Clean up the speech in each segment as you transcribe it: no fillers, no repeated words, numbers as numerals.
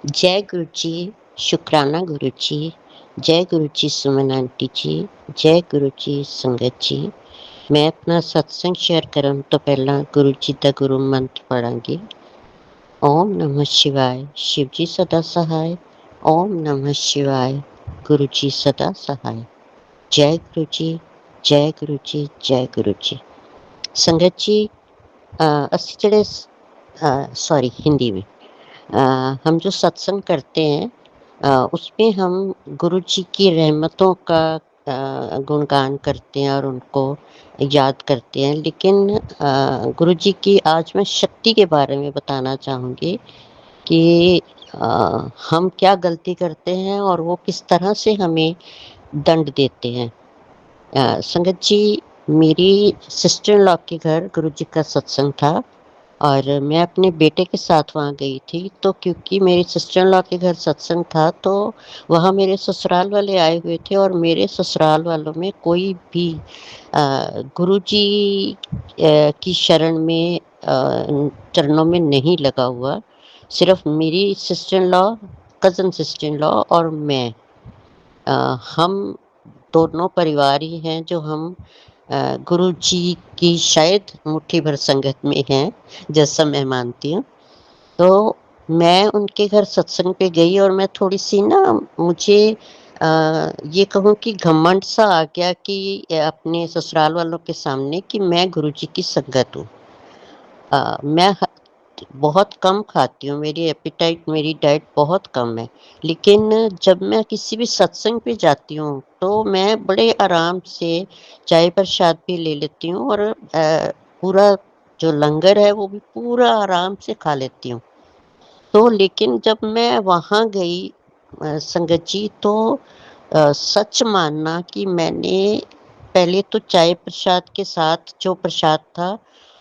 जय गुरु जी, शुकराना गुरु जी, जय गुरु जी सुमन आंटी जी, जय गुरु जी संगत जी। मैं अपना सत्संग शेयर ਕਰਨ ਤੋਂ ਪਹਿਲਾਂ ਗੁਰੂ ਜੀ ਦਾ ਗੁਰੂ ਮੰਤਰ ਪੜਾਂਗੀ। ਓਮ ਨਮः शिवाय, शिव जी सदा सहाय। ओम नमः शिवाय, गुरु जी सदा सहाय। जय गुरु जी, जय गुरु जी, जय गुरु जी। संगत जी, ਅਸੀਂ ਜਿਹੜੇ सॉरी हिंदी में हम जो सत्संग करते हैं उसमें हम गुरु जी की रहमतों का गुणगान करते हैं और उनको याद करते हैं। लेकिन गुरु जी की आज मैं शक्ति के बारे में बताना चाहूँगी कि हम क्या गलती करते हैं और वो किस तरह से हमें दंड देते हैं। संगत जी, मेरी सिस्टर इन लॉ के घर गुरु जी का सत्संग था और मैं अपने बेटे के साथ वहाँ गई थी। तो क्योंकि मेरी सिस्टर इन लॉ के घर सत्संग था तो वहाँ मेरे ससुराल वाले आए हुए थे और मेरे ससुराल वालों में कोई भी गुरुजी की शरण में चरणों में नहीं लगा हुआ। सिर्फ मेरी sister in law, cousin sister in law और मैं, हम दोनों परिवार ही हैं जो हम गुरु जी की शायद मुट्ठी भर संगत में हैं, जैसा मैं मानती हूँ। तो मैं उनके घर सत्संग पे गई और मैं थोड़ी-सी ना, मुझे ये कहूँ कि घमंड सा आ गया कि अपने ससुराल वालों के सामने कि मैं गुरु जी की संगत हूँ। मैं बहुत कम खाती हूँ, मेरी एपेटाइट, मेरी डाइट बहुत कम है। लेकिन जब मैं किसी भी सत्संग पे जाती हूँ, तो मैं बड़े आराम से चाय प्रसाद भी ले लेती हूँ और पूरा जो लंगर है, वो भी पूरा आराम से खा लेती हूँ। तो लेकिन जब मैं वहाँ गई संगत जी, तो सच मानना कि मैंने पहले तो चाय प्रसाद के साथ जो प्रसाद था,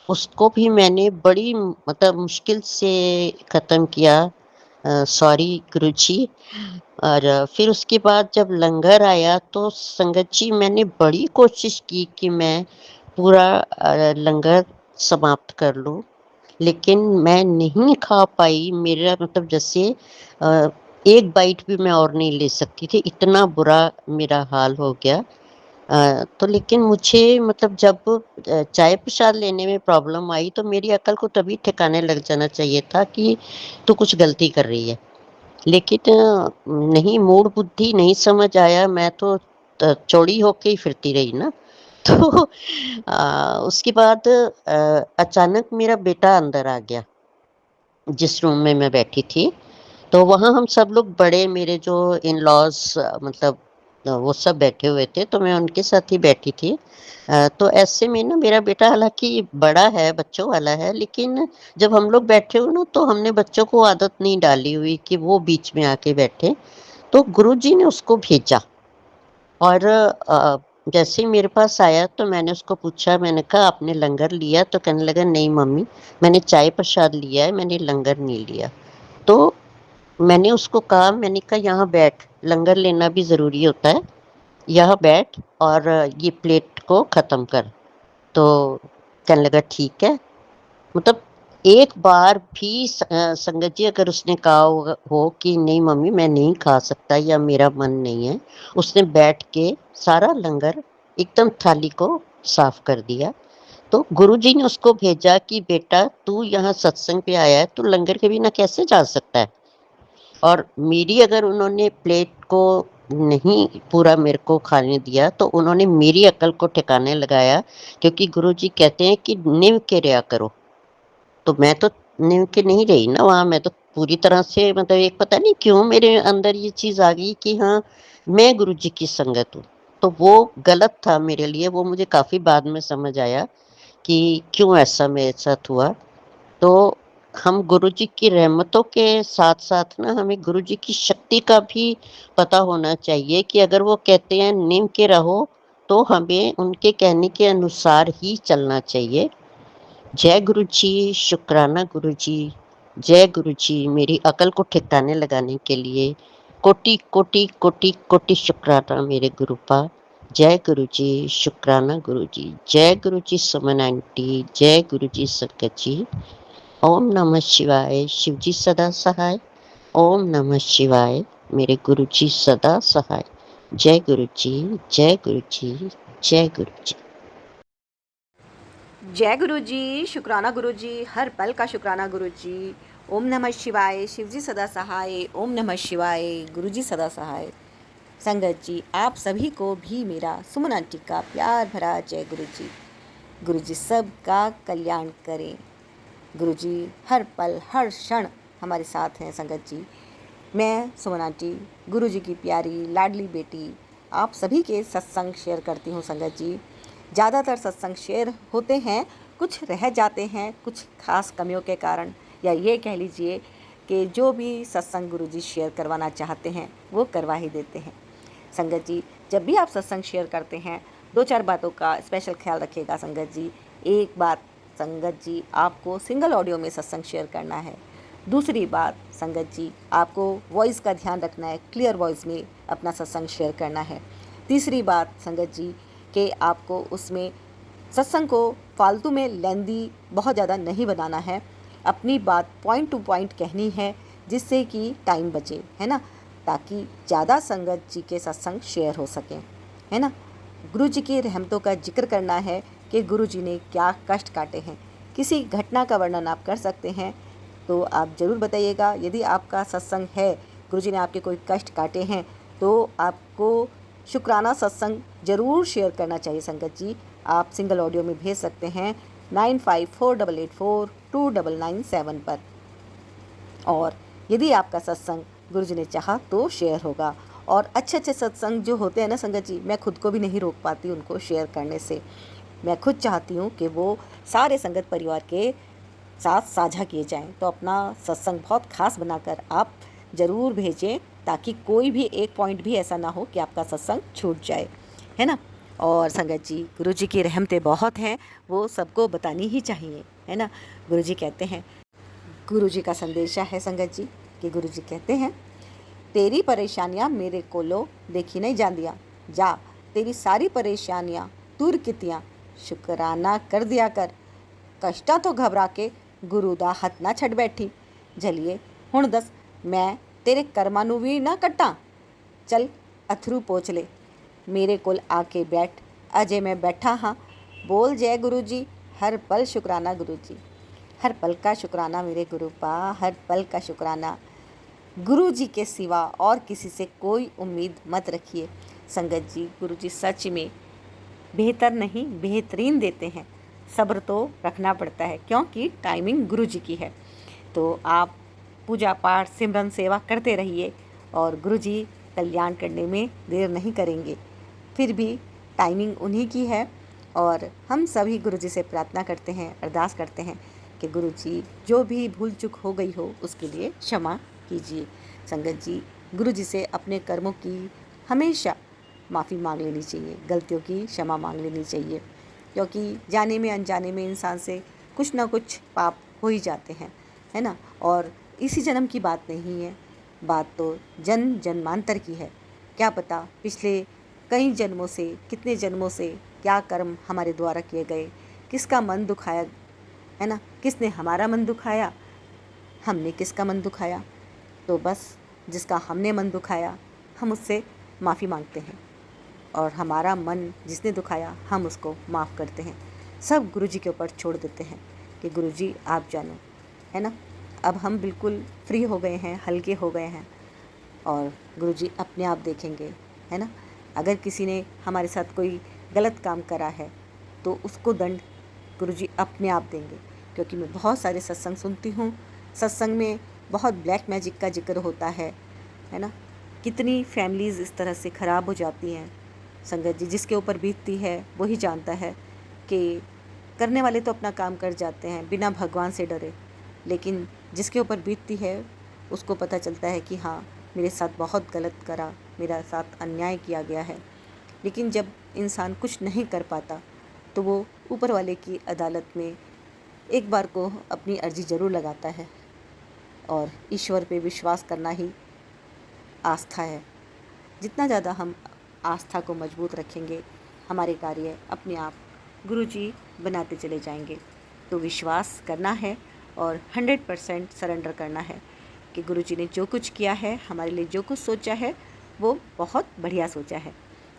उसको भी मैंने बड़ी मतलब मुश्किल से ख़त्म किया। सॉरी गुरुजी। और फिर उसके बाद जब लंगर आया तो संगत जी, मैंने बड़ी कोशिश की कि मैं पूरा लंगर समाप्त कर लूँ, लेकिन मैं नहीं खा पाई। मेरा मतलब जैसे अ, एक बाइट भी मैं और नहीं ले सकती थी, इतना बुरा मेरा हाल हो गया। तो लेकिन मुझे मतलब जब चाय प्रसाद लेने में प्रॉब्लम आई तो मेरी अक्ल को तभी ठिकाने लग जाना चाहिए था कि तू कुछ गलती कर रही है। लेकिन नहीं, मूड बुद्धि नहीं समझ आया, मैं तो चौड़ी होके ही फिरती रही ना। तो उसके बाद अचानक मेरा बेटा अंदर आ गया, जिस रूम में मैं बैठी थी। तो वहाँ हम सब लोग बड़े, मेरे जो इन-लॉज़ मतलब वो सब बैठे हुए थे, तो मैं उनके साथ ही बैठी थी। तो ऐसे में ना मेरा बेटा हालाँकि बड़ा है, बच्चों वाला है, लेकिन जब हम लोग बैठे हुए ना, तो हमने बच्चों को आदत नहीं डाली हुई कि वो बीच में आके बैठे। तो गुरुजी ने उसको भेजा और जैसे ही मेरे पास आया तो मैंने उसको पूछा, मैंने कहा आपने लंगर लिया? तो कहने लगा नहीं मम्मी, मैंने चाय प्रसाद लिया है, मैंने लंगर नहीं लिया। तो मैंने उसको कहा, मैंने कहा यहाँ बैठ, लंगर लेना भी ज़रूरी होता है, यहाँ बैठ और ये प्लेट को ख़त्म कर। तो कहने लगा ठीक है। मतलब एक बार भी संगत जी, अगर उसने कहा हो कि नहीं मम्मी मैं नहीं खा सकता या मेरा मन नहीं है, उसने बैठ के सारा लंगर एकदम थाली को साफ कर दिया। तो गुरुजी ने उसको भेजा कि बेटा तू यहाँ सत्संग पे आया है, तू लंगर के बिना कैसे जा सकता है? और मेरी अगर उन्होंने प्लेट को नहीं पूरा मेरे को खाने दिया, तो उन्होंने मेरी अक्ल को ठिकाने लगाया, क्योंकि गुरुजी कहते हैं कि निभ के रहा करो। तो मैं तो निभ के नहीं रही ना वहाँ, मैं तो पूरी तरह से मतलब एक पता नहीं क्यों मेरे अंदर ये चीज़ आ गई कि हाँ, मैं गुरुजी की संगत हूँ। तो वो गलत था मेरे लिए, वो मुझे काफ़ी बाद में समझ आया कि क्यों ऐसा मेरे साथ हुआ। तो हम गुरुजी की रहमतों के साथ-साथ ना हमें गुरुजी की शक्ति का भी पता होना चाहिए कि अगर वो कहते हैं निम के रहो, तो हमें उनके कहने के अनुसार ही चलना चाहिए। जय गुरु जी, शुकराना गुरु जी, जय गुरु जी, मेरी अकल को ठिकाने लगाने के लिए कोटि कोटि कोटि कोटि शुक्राना मेरे गुरुपा। जय गुरु जी, शुकराना गुरु जी, जय गुरु जी सुमन आंटी, जय गुरु जी संगत जी। ओम नमः शिवाय, शिव जी सदा सहाय। ओम नमः शिवाय। मेरे गुरु जी सदा सहाय। जय गुरु जी, जय गुरु जी, जय गुरु जी। जय गुरु जी, शुक्राना गुरु जी, हर पल का शुक्राना गुरु जी। ओम नमः शिवाय, शिव जी सदा सहाय। ओम नमः शिवाय, गुरु जी सदा सहाय। संगत जी, आप सभी को भी मेरा सुमन आंटी का प्यार भरा जय गुरु जी। गुरु जी सबका कल्याण करें। गुरु जी हर पल हर क्षण हमारे साथ हैं। संगत जी, मैं सुमन आंटी, गुरु जी की प्यारी लाडली बेटी, आप सभी के सत्संग शेयर करती हूँ। संगत जी, ज़्यादातर सत्संग शेयर होते हैं, कुछ रह जाते हैं कुछ खास कमियों के कारण, या ये कह लीजिए कि जो भी सत्संग गुरु जी शेयर करवाना चाहते हैं वो करवा ही देते हैं। संगत जी, जब भी आप सत्संग शेयर करते हैं, दो चार बातों का स्पेशल ख्याल रखिएगा। संगत जी, एक बात संगत जी, आपको सिंगल ऑडियो में सत्संग शेयर करना है। दूसरी बात संगत जी, आपको वॉइस का ध्यान रखना है, क्लियर वॉइस में अपना सत्संग शेयर करना है। तीसरी बात संगत जी, कि आपको उसमें सत्संग को फालतू में लेंदी बहुत ज़्यादा नहीं बनाना है। अपनी बात पॉइंट टू पॉइंट कहनी है, जिससे कि टाइम बचे, है ना, ताकि ज़्यादा संगत जी के सत्संग शेयर हो सकें, है ना। गुरु जी की रहमतों का जिक्र करना है कि गुरु जी ने क्या कष्ट काटे हैं। किसी घटना का वर्णन आप कर सकते हैं तो आप ज़रूर बताइएगा। यदि आपका सत्संग है, गुरु जी ने आपके कोई कष्ट काटे हैं, तो आपको शुक्राना सत्संग ज़रूर शेयर करना चाहिए। संगत जी, आप सिंगल ऑडियो में भेज सकते हैं 9548842997 पर। और यदि आपका सत्संग गुरु जी ने चाहा तो शेयर होगा। और अच्छे अच्छे सत्संग जो होते हैं ना संगत जी, मैं खुद को भी नहीं रोक पाती उनको शेयर करने से। मैं खुद चाहती हूँ कि वो सारे संगत परिवार के साथ साझा किए जाएं। तो अपना सत्संग बहुत खास बनाकर आप ज़रूर भेजें, ताकि कोई भी एक पॉइंट भी ऐसा ना हो कि आपका सत्संग छूट जाए, है ना। और संगत जी, गुरु जी की रहमतें बहुत हैं, वो सबको बतानी ही चाहिए, है ना। गुरु जी कहते हैं, गुरु जी का संदेशा है संगत जी, कि गुरु जी कहते हैं, तेरी परेशानियाँ मेरे कोलो देखी नहीं जांदियाँ, जा तेरी सारी परेशानियाँ दूर कितियाँ, शुकराना कर दिया कर, कष्टां तो घबरा के गुरु दा हथ ना छड़ बैठी। झलिए हुण दस मैं तेरे कर्मां नूं भी ना कट्टां, चल अथरू पोछ ले, मेरे कोल आके बैठ, अजे मैं बैठा हाँ, बोल जय गुरु जी, हर पल शुकराना गुरु जी। हर पल का शुकराना मेरे गुरु पा, हर पल का शुकराना। गुरु जी के सिवा और किसी से कोई उम्मीद मत रखिए। संगत जी, गुरु जी सच में बेहतर नहीं बेहतरीन देते हैं। सब्र तो रखना पड़ता है, क्योंकि टाइमिंग गुरु जी की है। तो आप पूजा पाठ सिमरन सेवा करते रहिए, और गुरु जी कल्याण करने में देर नहीं करेंगे। फिर भी टाइमिंग उन्हीं की है, और हम सभी गुरु जी से प्रार्थना करते हैं, अरदास करते हैं कि गुरु जी जो भी भूल चूक हो गई हो उसके लिए क्षमा कीजिए। संगत जी, गुरु जी से अपने कर्मों की हमेशा माफ़ी मांग लेनी चाहिए, गलतियों की क्षमा मांग लेनी चाहिए, क्योंकि जाने में अनजाने में इंसान से कुछ ना कुछ पाप हो ही जाते हैं, है ना। और इसी जन्म की बात नहीं है, बात तो जन्म जन्मांतर की है। क्या पता पिछले कई जन्मों से, कितने जन्मों से क्या कर्म हमारे द्वारा किए गए, किसका मन दुखाया, है ना, किसने हमारा मन दुखाया, हमने किसका मन दुखाया। तो बस जिसका हमने मन दुखाया हम उससे माफ़ी मांगते हैं, और हमारा मन जिसने दुखाया हम उसको माफ़ करते हैं। सब गुरु जी के ऊपर छोड़ देते हैं कि गुरु जी आप जानो, है ना। अब हम बिल्कुल फ्री हो गए हैं, हल्के हो गए हैं, और गुरु जी अपने आप देखेंगे, है ना। अगर किसी ने हमारे साथ कोई गलत काम करा है तो उसको दंड गुरु जी अपने आप देंगे। क्योंकि मैं बहुत सारे सत्संग सुनती हूँ, सत्संग में बहुत ब्लैक मैजिक का जिक्र होता है ना। कितनी फैमिलीज़ इस तरह से ख़राब हो जाती हैं। संगत जी, जिसके ऊपर बीतती है वही जानता है कि करने वाले तो अपना काम कर जाते हैं बिना भगवान से डरे, लेकिन जिसके ऊपर बीतती है उसको पता चलता है कि हाँ, मेरे साथ बहुत गलत करा, मेरा साथ अन्याय किया गया है। लेकिन जब इंसान कुछ नहीं कर पाता तो वो ऊपर वाले की अदालत में एक बार को अपनी अर्जी ज़रूर लगाता है, और ईश्वर पे विश्वास करना ही आस्था है। जितना ज़्यादा हम आस्था को मजबूत रखेंगे, हमारे कार्य अपने आप गुरु जी बनाते चले जाएंगे। तो विश्वास करना है और 100% सरेंडर करना है कि गुरुजी ने जो कुछ किया है, हमारे लिए जो कुछ सोचा है, वो बहुत बढ़िया सोचा है।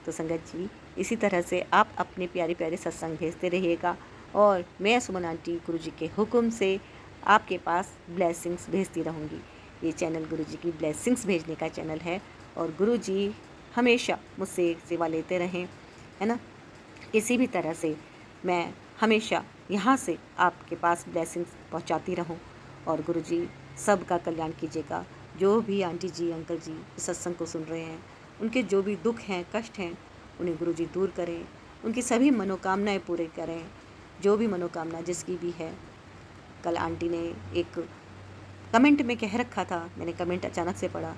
तो संगत जी, इसी तरह से आप अपने प्यारे प्यारे सत्संग भेजते रहिएगा और मैं सुमन आंटी गुरुजी के हुक्म से आपके पास ब्लेसिंग्स भेजती रहूँगी। ये चैनल गुरुजी की ब्लेसिंग्स भेजने का चैनल है और गुरुजी हमेशा मुझसे सेवा लेते रहें, है ना। किसी भी तरह से मैं हमेशा यहाँ से आपके पास ब्लेसिंग्स पहुँचाती रहूँ और गुरुजी सबका कल्याण कीजिएगा। जो भी आंटी जी, अंकल जी इस सत्संग को सुन रहे हैं, उनके जो भी दुख हैं, कष्ट हैं, उन्हें गुरुजी दूर करें, उनकी सभी मनोकामनाएं पूरे करें। जो भी मनोकामना जिसकी भी है। कल आंटी ने एक कमेंट में कह रखा था, मैंने कमेंट अचानक से पढ़ा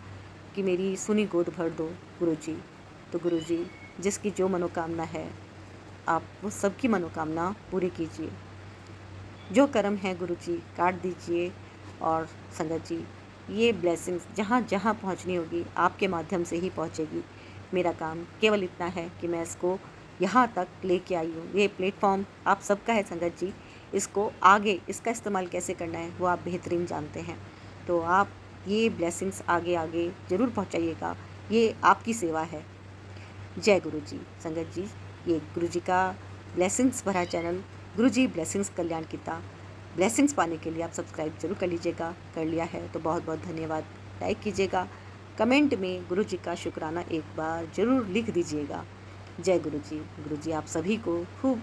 कि मेरी सुनी गोद भर दो गुरुजी। तो गुरुजी जिसकी जो मनोकामना है, आप वो सबकी मनोकामना पूरी कीजिए। जो कर्म है गुरुजी काट दीजिए। और संगत जी, ये ब्लेसिंग्स जहाँ जहाँ पहुँचनी होगी आपके माध्यम से ही पहुँचेगी। मेरा काम केवल इतना है कि मैं इसको यहाँ तक लेके आई हूँ। ये प्लेटफॉर्म आप सबका है संगत जी। इसको आगे इसका इस्तेमाल कैसे करना है वो आप बेहतरीन जानते हैं। तो आप ये ब्लेसिंग्स आगे आगे ज़रूर पहुँचाइएगा। ये आपकी सेवा है। जय गुरु जी। संगत जी, ये गुरु जी का ब्लेसिंग्स भरा चैनल गुरु जी ब्लेसिंग्स कल्याण गीता, ब्लेसिंग्स पाने के लिए आप सब्सक्राइब जरूर कर लीजिएगा। कर लिया है तो बहुत बहुत धन्यवाद। लाइक कीजिएगा, कमेंट में गुरु जी का शुक्राना एक बार ज़रूर लिख दीजिएगा। जय गुरु जी। गुरु जी आप सभी को खूब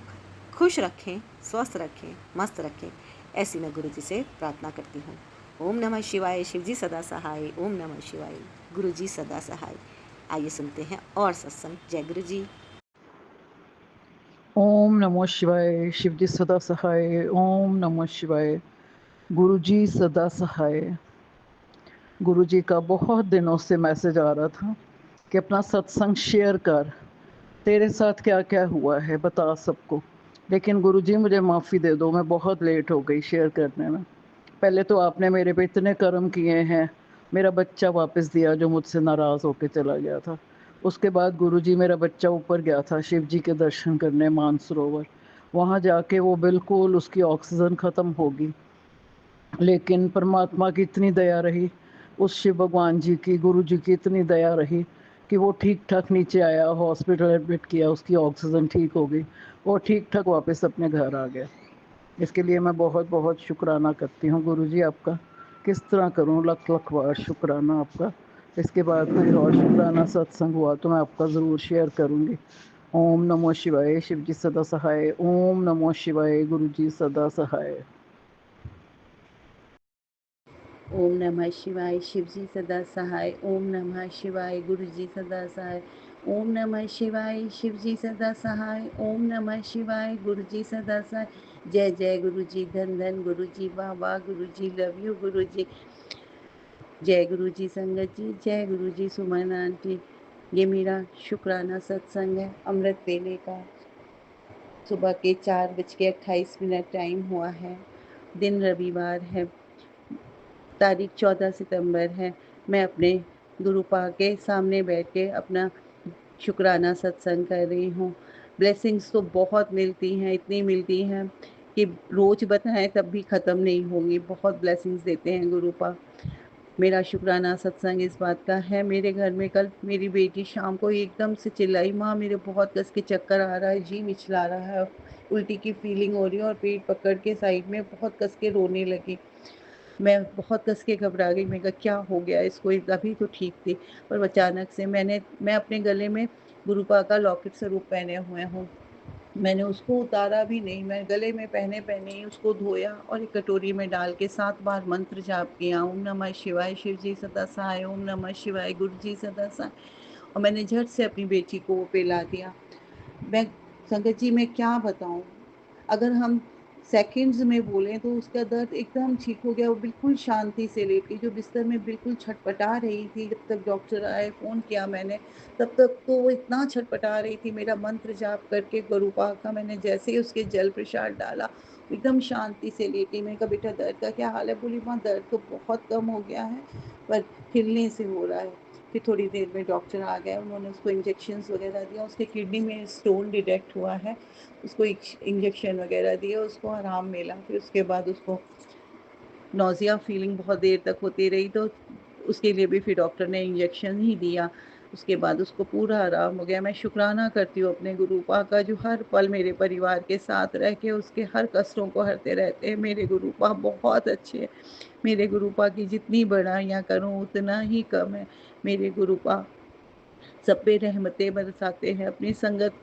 खुश रखें, स्वस्थ रखें, मस्त रखें, ऐसी मैं गुरु जी से प्रार्थना करती हूँ। ओम नमः शिवाय। शिव जी सदा सहाय। ओम नमः शिवाय। गुरु जी सदा सहाय। आइए सुनते हैं और सत्संग। जय गुरु जी। ओम नमः शिवाय। शिव जी सदा सहाय। ओम नमः शिवाय। गुरु जी सदा सहाय। गुरु जी का बहुत दिनों से मैसेज आ रहा था कि अपना सत्संग शेयर कर, तेरे साथ क्या क्या हुआ है बता सबको। लेकिन गुरु जी मुझे माफ़ी दे दो, मैं बहुत लेट हो गई शेयर करने में। पहले तो आपने मेरे पे इतने कर्म किए हैं, मेरा बच्चा वापस दिया जो मुझसे नाराज़ होके चला गया था। उसके बाद गुरुजी मेरा बच्चा ऊपर गया था शिव जी के दर्शन करने मानसरोवर। वहाँ जाके वो बिल्कुल उसकी ऑक्सीजन ख़त्म होगी, लेकिन परमात्मा की इतनी दया रही, उस शिव भगवान जी की, गुरु जी की इतनी दया रही कि वो ठीक ठाक नीचे आया, हॉस्पिटल एडमिट किया, उसकी ऑक्सीजन ठीक हो गई, वो ठीक ठाक वापस अपने घर आ गया। इसके लिए मैं बहुत बहुत शुक्राना करती हूँ गुरुजी आपका। किस तरह करूँ, लख लख बार शुक्राना आपका। इसके बाद कोई और शुक्राना सत्संग हुआ तो मैं आपका ज़रूर शेयर करूँगी। ओम नमो शिवाय। शिव जी सदा सहाय। ओम नमो शिवाय। गुरु जी सदा सहाय। ओम नमः शिवाय। शिव जी सदा सहाय। ओम नमः शिवाय। गुरु जी सदा सहाय। ओम नमः शिवाय। शिव जी सदा सहाय। ओम नमः शिवाय। गुरु जी सदा सहाय। जय जय गुरु जी। धन धन गुरु जी। वाह वाह गुरु जी। लव यू गुरु जी। जय गुरु जी संगत जी। जय गुरु जी सुमन आंटी। ये मेरा शुक्राना सत्संग है अमृत वेले का। सुबह के 4:28 टाइम हुआ है। दिन रविवार है, तारीख 14 सितंबर है। मैं अपने गुरुपा के सामने बैठ के अपना शुक्राना सत्संग कर रही हूँ। ब्लेसिंग्स तो बहुत मिलती हैं, इतनी मिलती हैं कि रोज बताएं तब भी ख़त्म नहीं होंगी। बहुत ब्लेसिंग्स देते हैं गुरुपा। मेरा शुक्राना सत्संग इस बात का है, मेरे घर में कल मेरी बेटी शाम को एकदम से चिल्लाई, माँ मेरे बहुत कस के चक्कर आ रहा है, जी मिचला रहा है, उल्टी की फीलिंग हो रही है, और पेट पकड़ के साइड में बहुत कस के रोने लगी। मैं बहुत कस के घबरा गई। मैं कहा क्या हो गया इसको, अभी तो ठीक थी। पर अचानक से मैं अपने गले में गुरुपा का लॉकेट स्वरूप पहने हुए हूँ। मैंने उसको उतारा भी नहीं, मैं गले में पहने पहने ही उसको धोया और एक कटोरी में डाल के 7 बार मंत्र जाप किया। ओम नमः शिवाय। शिव जी सदा सहाय। ओम नमः शिवाय। गुरु जी सदा सहाय। और मैंने झट से अपनी बेटी को वो पिला दिया। मैं संगत जी मैं क्या बताऊं, अगर हम सेकंड्स में बोलें तो उसका दर्द एकदम ठीक हो गया। वो बिल्कुल शांति से लेट गई, जो बिस्तर में बिल्कुल छटपटा रही थी। जब तक डॉक्टर आए, फ़ोन किया मैंने, तब तक तो वो इतना छटपटा रही थी। मेरा मंत्र जाप करके गुरुपा का मैंने जैसे ही उसके जल प्रसाद डाला, एकदम शांति से लेट गई। मैंने कहा बेटा दर्द का क्या हाल है? बोली माँ दर्द तो बहुत कम हो गया है, पर हिलने से हो रहा है। फिर थोड़ी देर में डॉक्टर आ गए, उन्होंने उसको इंजेक्शंस वगैरह दिया। उसके किडनी में स्टोन डिटेक्ट हुआ है, उसको इंजेक्शन वगैरह दिए, उसको आराम मिला। फिर उसके बाद उसको नौज़िया फीलिंग बहुत देर तक होती रही, तो उसके लिए भी फिर डॉक्टर ने इंजेक्शन ही दिया। उसके बाद उसको पूरा आराम हो गया। मैं शुक्राना करती हूँ अपने गुरुपा का, जो हर पल मेरे परिवार के साथ रह के उसके हर कष्टों को हरते रहते हैं। मेरे गुरुपा बहुत अच्छे हैं। मेरे गुरुपा की जितनी बड़ाइयाँ करूँ उतना ही कम है। मेरे गुरुपा सब पे रहमतें बरसाते हैं, अपनी संगत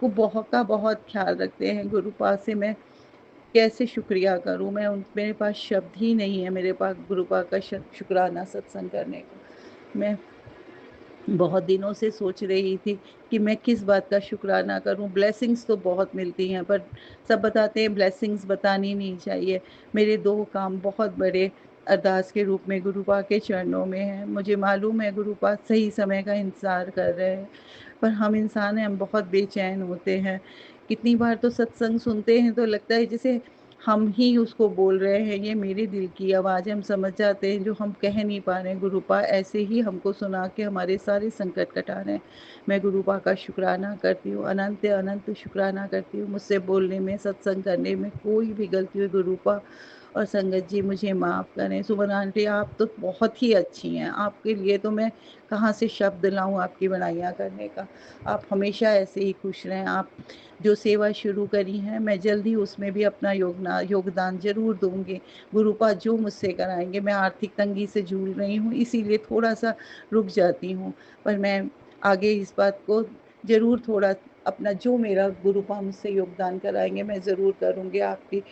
को बहुत ख्याल रखते हैं। गुरुपा से मैं कैसे शुक्रिया करूँ, मेरे पास शब्द ही नहीं है मेरे पास गुरुपा का शुक्राना सत्संग करने का। मैं बहुत दिनों से सोच रही थी कि मैं किस बात का शुक्राना करूं। ब्लेसिंग्स तो बहुत मिलती हैं, पर सब बताते हैं ब्लेसिंग्स बतानी नहीं चाहिए। मेरे 2 काम बहुत बड़े अरदास के रूप में गुरुपा के चरणों में हैं। मुझे मालूम है गुरुपा सही समय का इंतज़ार कर रहे हैं, पर हम इंसान हैं, हम बहुत बेचैन होते हैं। कितनी बार तो सत्संग सुनते हैं तो लगता है जैसे हम ही उसको बोल रहे हैं, ये मेरे दिल की आवाज़ है। हम समझ जाते हैं जो हम कह नहीं पा रहे हैं, गुरुपा ऐसे ही हमको सुना के हमारे सारे संकट कटा रहे हैं। मैं गुरुपा का शुक्राना करती हूँ, अनंत अनंत शुक्राना करती हूँ। मुझसे बोलने में, सत्संग करने में कोई भी गलती हुई गुरुपा और संगत जी मुझे माफ़ करें। सुमन आंटी आप तो बहुत ही अच्छी हैं, आपके लिए तो मैं कहाँ से शब्द लाऊँ आपकी बड़ाइयाँ करने का। आप हमेशा ऐसे ही खुश रहें। आप जो सेवा शुरू करी है, मैं जल्दी उसमें भी अपना योगदान ज़रूर दूँगी। गुरुपा जो मुझसे कराएँगे, मैं आर्थिक तंगी से जूझ रही हूँ, इसीलिए थोड़ा-सा रुक जाती हूँ। पर मैं आगे इस बात को ज़रूर थोड़ा अपना जो मेरा गुरुपा मुझसे योगदान कराएँगे, मैं ज़रूर करूँगी। आपकी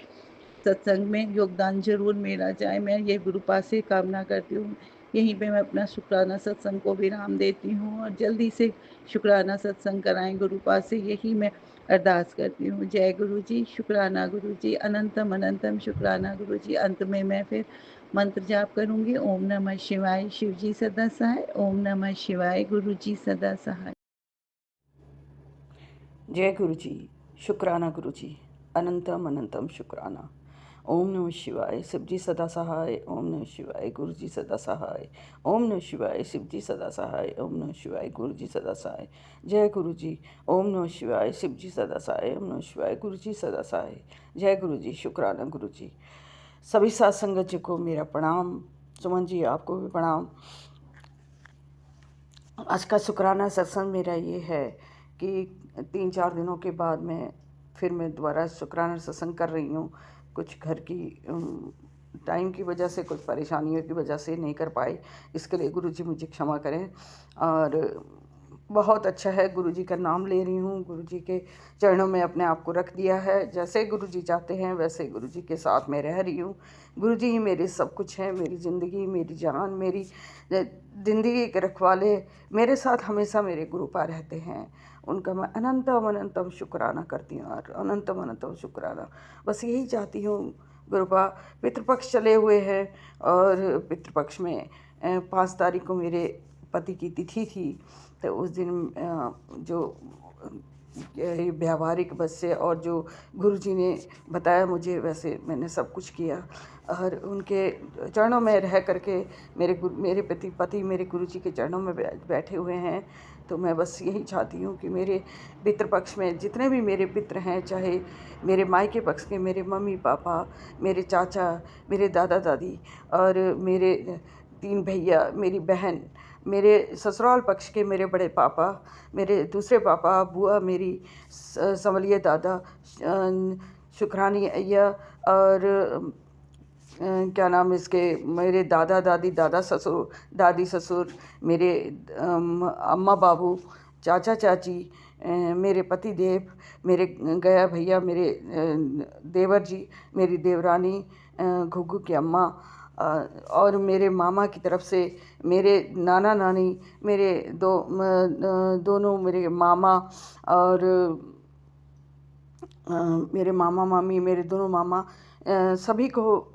सत्संग में योगदान ज़रूर मेरा जाए, मैं ये गुरुपा से कामना करती हूँ। यहीं पे मैं अपना शुक्राना सत्संग को विराम देती हूँ और जल्दी से शुक्राना सत्संग कराएँ गुरुपा से, यही मैं अरदास करती हूँ। जय गुरु जी, शुक्राना गुरु जी, अनंतम अनंतम शुक्राना गुरु जी। अंत में मैं फिर मंत्र जाप करूँगी। ओम नमः शिवाय, शिव जी सदा सहाय। ओम नमः शिवाय, गुरु जी सदा सहाय। जय गुरु जी, शुक्राना गुरु जी, अनंतम अनंतम शुक्राना। ओम नमः शिवाय, शिव जी सदा सहाय। ओम नमः शिवाय, गुरु जी सदा सहाय। ओम नमः शिवाय, शिव जी सदा सहाय। ओम नमः शिवाय, गुरु जी सदा सहाय। जय गुरु जी। ओम नमः शिवाय, शिव जी सदा सहाय। ओम नमः शिवाय, गुरु जी सदा सहाय। जय गुरु जी, शुक्राना गुरु जी। सभी साथ संगत जी को मेरा प्रणाम। सुमन जी आपको भी प्रणाम। आज का शुक्राना सत्संग मेरा ये है कि 3-4 दिनों के बाद मैं दोबारा शुक्राना सत्संग कर रही हूँ। कुछ घर की टाइम की वजह से, कुछ परेशानियों की वजह से नहीं कर पाई। इसके लिए गुरुजी मुझे क्षमा करें। और बहुत अच्छा है, गुरुजी का नाम ले रही हूँ, गुरुजी के चरणों में अपने आप को रख दिया है। जैसे गुरुजी चाहते हैं वैसे गुरुजी के साथ मैं रह रही हूँ। गुरुजी ही मेरे सब कुछ हैं, मेरी ज़िंदगी, मेरी जान, मेरी ज़िंदगी के रखवाले मेरे साथ हमेशा मेरे गुरुपा रहते हैं। उनका मैं अनंतम अनंतम शुक्राना करती हूँ और अनंतम अनंतम शुक्राना बस यही चाहती हूँ। गुरुपा पितृपक्ष चले हुए हैं और पितृपक्ष में 5 तारीख को मेरे पति की तिथि थी, तो उस दिन जो व्यावहारिक बस से और जो गुरुजी ने बताया मुझे वैसे मैंने सब कुछ किया। और उनके चरणों में रह करके मेरे पति मेरे गुरुजी के चरणों में बैठे हुए हैं। तो मैं बस यही चाहती हूँ कि मेरे पितृपक्ष में जितने भी मेरे पितृ हैं, चाहे मेरे मायके पक्ष के मेरे मम्मी पापा, मेरे चाचा, मेरे दादा दादी और मेरे 3 भैया, मेरी बहन, मेरे ससुराल पक्ष के मेरे बड़े पापा, मेरे दूसरे पापा, बुआ मेरी, संवलिया दादा, शुक्रानी अय्या और क्या नाम इसके, मेरे दादा दादी, दादा ससुर, दादी ससुर, मेरे अम्मा बाबू, चाचा चाची, मेरे पति देव, मेरे गया भैया, मेरे देवर जी, मेरी देवरानी, घुग्गू की अम्मा, और मेरे मामा की तरफ से मेरे नाना नानी, मेरे दोनों मेरे मामा और मेरे मामा मामी, मेरे दोनों मामा, सभी को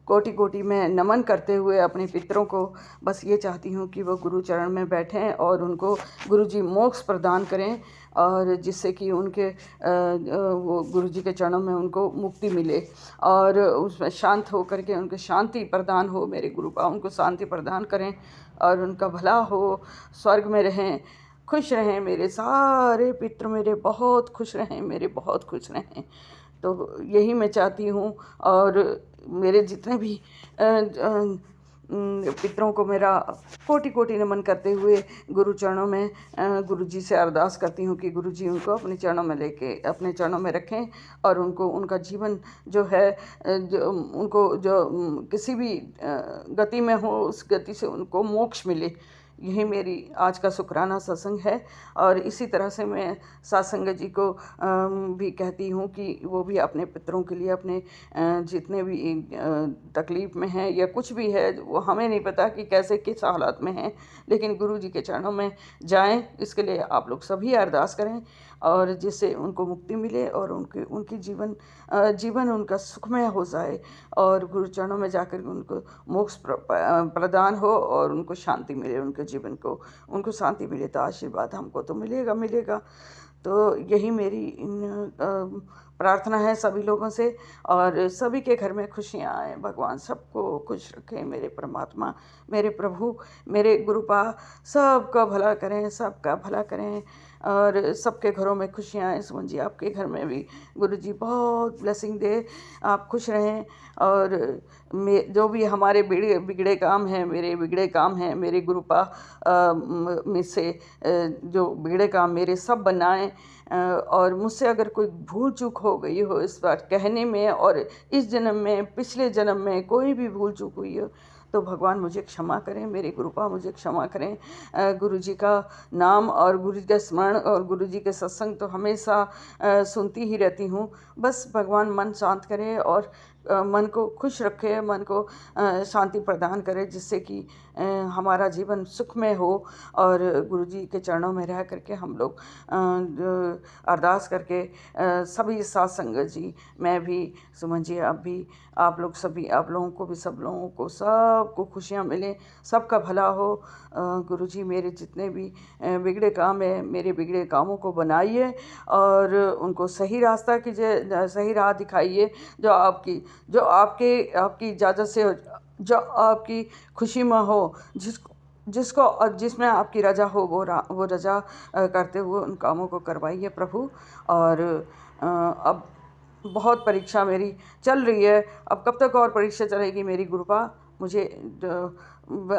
कोटि कोटि में नमन करते हुए अपने पितरों को बस ये चाहती हूँ कि वो गुरु चरण में बैठें और उनको गुरुजी मोक्ष प्रदान करें और जिससे कि उनके वो गुरुजी के चरणों में उनको मुक्ति मिले और उसमें शांत हो करके उनको शांति प्रदान हो। मेरे गुरुपा उनको शांति प्रदान करें और उनका भला हो, स्वर्ग में रहें, खुश रहें। मेरे सारे पितृ मेरे बहुत खुश रहें, मेरे बहुत खुश रहें। तो यही मैं चाहती हूँ। और मेरे जितने भी पितरों को मेरा कोटि कोटि नमन करते हुए गुरु चरणों में गुरु जी से अरदास करती हूँ कि गुरु जी उनको अपने चरणों में लेके अपने चरणों में रखें और उनको उनका जीवन जो है जो उनको जो किसी भी गति में हो उस गति से उनको मोक्ष मिले। यही मेरी आज का शुक्राना सत्संग है। और इसी तरह से मैं सत्संग जी को भी कहती हूँ कि वो भी अपने पितरों के लिए अपने जितने भी तकलीफ़ में हैं या कुछ भी है, वो हमें नहीं पता कि कैसे किस हालात में हैं, लेकिन गुरु जी के चरणों में जाएं, इसके लिए आप लोग सभी अरदास करें और जिससे उनको मुक्ति मिले और उनकी जीवन उनका सुखमय हो जाए और गुरु चरणों में जाकर उनको मोक्ष प्रदान हो और उनको शांति मिले, उनके जीवन को उनको शांति मिले। तो आशीर्वाद हमको तो मिलेगा। तो यही मेरी प्रार्थना है सभी लोगों से और सभी के घर में खुशियाँ आए। भगवान सबको खुश रखें। मेरे परमात्मा, मेरे प्रभु, मेरे गुरुपा सबका भला करें और सबके घरों में खुशियाँ आए। सुमन जी, आपके घर में भी गुरु जी बहुत ब्लेसिंग दे, आप खुश रहें। और जो भी हमारे बिगड़े काम हैं, मेरे गुरुपा में से जो बिगड़े काम मेरे सब बनाएं। और मुझसे अगर कोई भूल चूक हो गई हो इस बार कहने में और इस जन्म में, पिछले जन्म में कोई भी भूल चूक हुई हो तो भगवान मुझे क्षमा करें, मेरे गुरुपा मुझे क्षमा करें। गुरु जी का नाम और गुरु जी का स्मरण और गुरु जी के सत्संग तो हमेशा सुनती ही रहती हूँ। बस भगवान मन शांत करे और मन को खुश रखे, मन को शांति प्रदान करे, जिससे कि हमारा जीवन सुखमय हो। और गुरु जी के चरणों में रह करके हम लोग अरदास करके सभी साथ संगत जी, मैं भी, सुमन जी, आप भी, आप लोग सभी, आप लोगों को भी, सब लोगों को सबको खुशियाँ मिले, सबका भला हो। गुरु जी मेरे जितने भी बिगड़े काम है, मेरे बिगड़े कामों को बनाइए और उनको सही रास्ता कीजिए, सही राह दिखाइए जो आपकी इजाज़त से, जो आपकी खुशी में हो, जिसमें आपकी रजा हो, वो रजा करते हुए उन कामों को करवाइए प्रभु। और अब बहुत परीक्षा मेरी चल रही है, अब कब तक और परीक्षा चलेगी मेरी गुरुपा? मुझे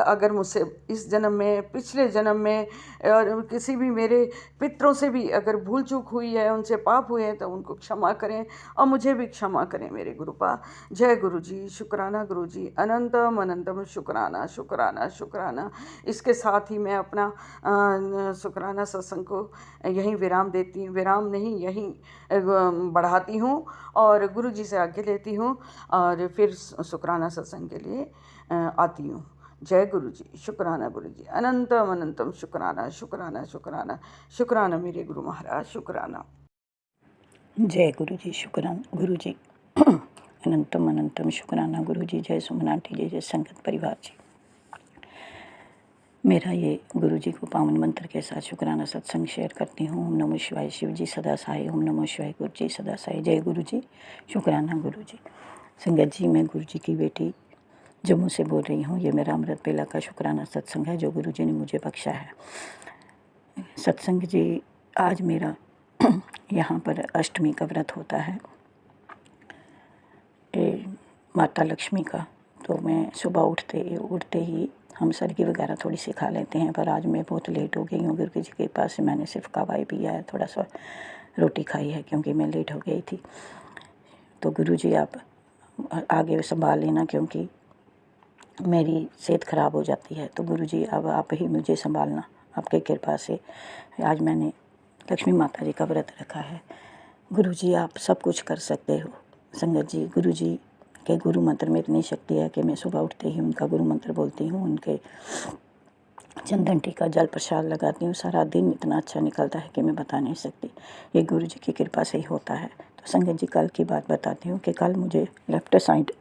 अगर मुझसे इस जन्म में, पिछले जन्म में और किसी भी मेरे पितरों से भी अगर भूल चूक हुई है, उनसे पाप हुए हैं तो उनको क्षमा करें और मुझे भी क्षमा करें मेरे गुरुपा। जय गुरु जी। शुक्राना गुरु जी, अनंतम अनंतम शुक्राना शुक्राना शुक्राना। इसके साथ ही मैं अपना शुक्राना सत्संग को यहीं यहीं बढ़ाती हूँ और गुरु जी से आज्ञा लेती हूँ और फिर शुक्राना सत्संग के लिए आती हूँ। जय गुरु जी। शुक्राना गुरु जी, अनंतम अनंतम शुक्राना शुक्राना शुक्राना शुक्राना मेरे गुरु महाराज, शुक्राना। जय गुरु जी। शुक्राना गुरु जी। अनंतम अनंतम शुक्राना गुरु जी। जय सुमन आंटी जी, जय संगत परिवार जी। मेरा ये गुरु जी को पावन मंत्र के साथ शुक्राना सत्संग शेयर करती हूँ। ओम नमः शिवाय। शिव जी सदा सहाय। ओम नमः शिवाय। गुरु जी सदा सहाय। जय गुरु जी। शुक्राना गुरु जी। संगत जी, मैं गुरु जी की बेटी जम्मू से बोल रही हूँ। ये मेरा अमृत बेला का शुक्राना सत्संग है जो गुरु जी ने मुझे बख्शा है। सत्संग जी, आज मेरा यहाँ पर अष्टमी का व्रत होता है माता लक्ष्मी का। तो मैं सुबह उठते ही हम सरगी वगैरह थोड़ी सी खा लेते हैं, पर आज मैं बहुत लेट हो गई हूँ। गुरु जी के पास से मैंने सिर्फ कावाई पिया है, थोड़ा सा रोटी खाई है क्योंकि मैं लेट हो गई थी। तो गुरु जी आप आगे संभाल लेना क्योंकि मेरी सेहत ख़राब हो जाती है। तो गुरु जी अब आप ही मुझे संभालना, आपके कृपा से। आज मैंने लक्ष्मी माता जी का व्रत रखा है। गुरु जी आप सब कुछ कर सकते हो। संगत जी, गुरु जी के गुरु मंत्र में इतनी शक्ति है कि मैं सुबह उठते ही उनका गुरु मंत्र बोलती हूँ, उनके चंदन टीका जल प्रसाद लगाती हूँ। सारा दिन इतना अच्छा निकलता है कि मैं बता नहीं सकती। ये गुरु जी की कृपा से ही होता है। तो संगत जी, कल की बात बताती हूँ कि कल मुझे लेफ्ट साइड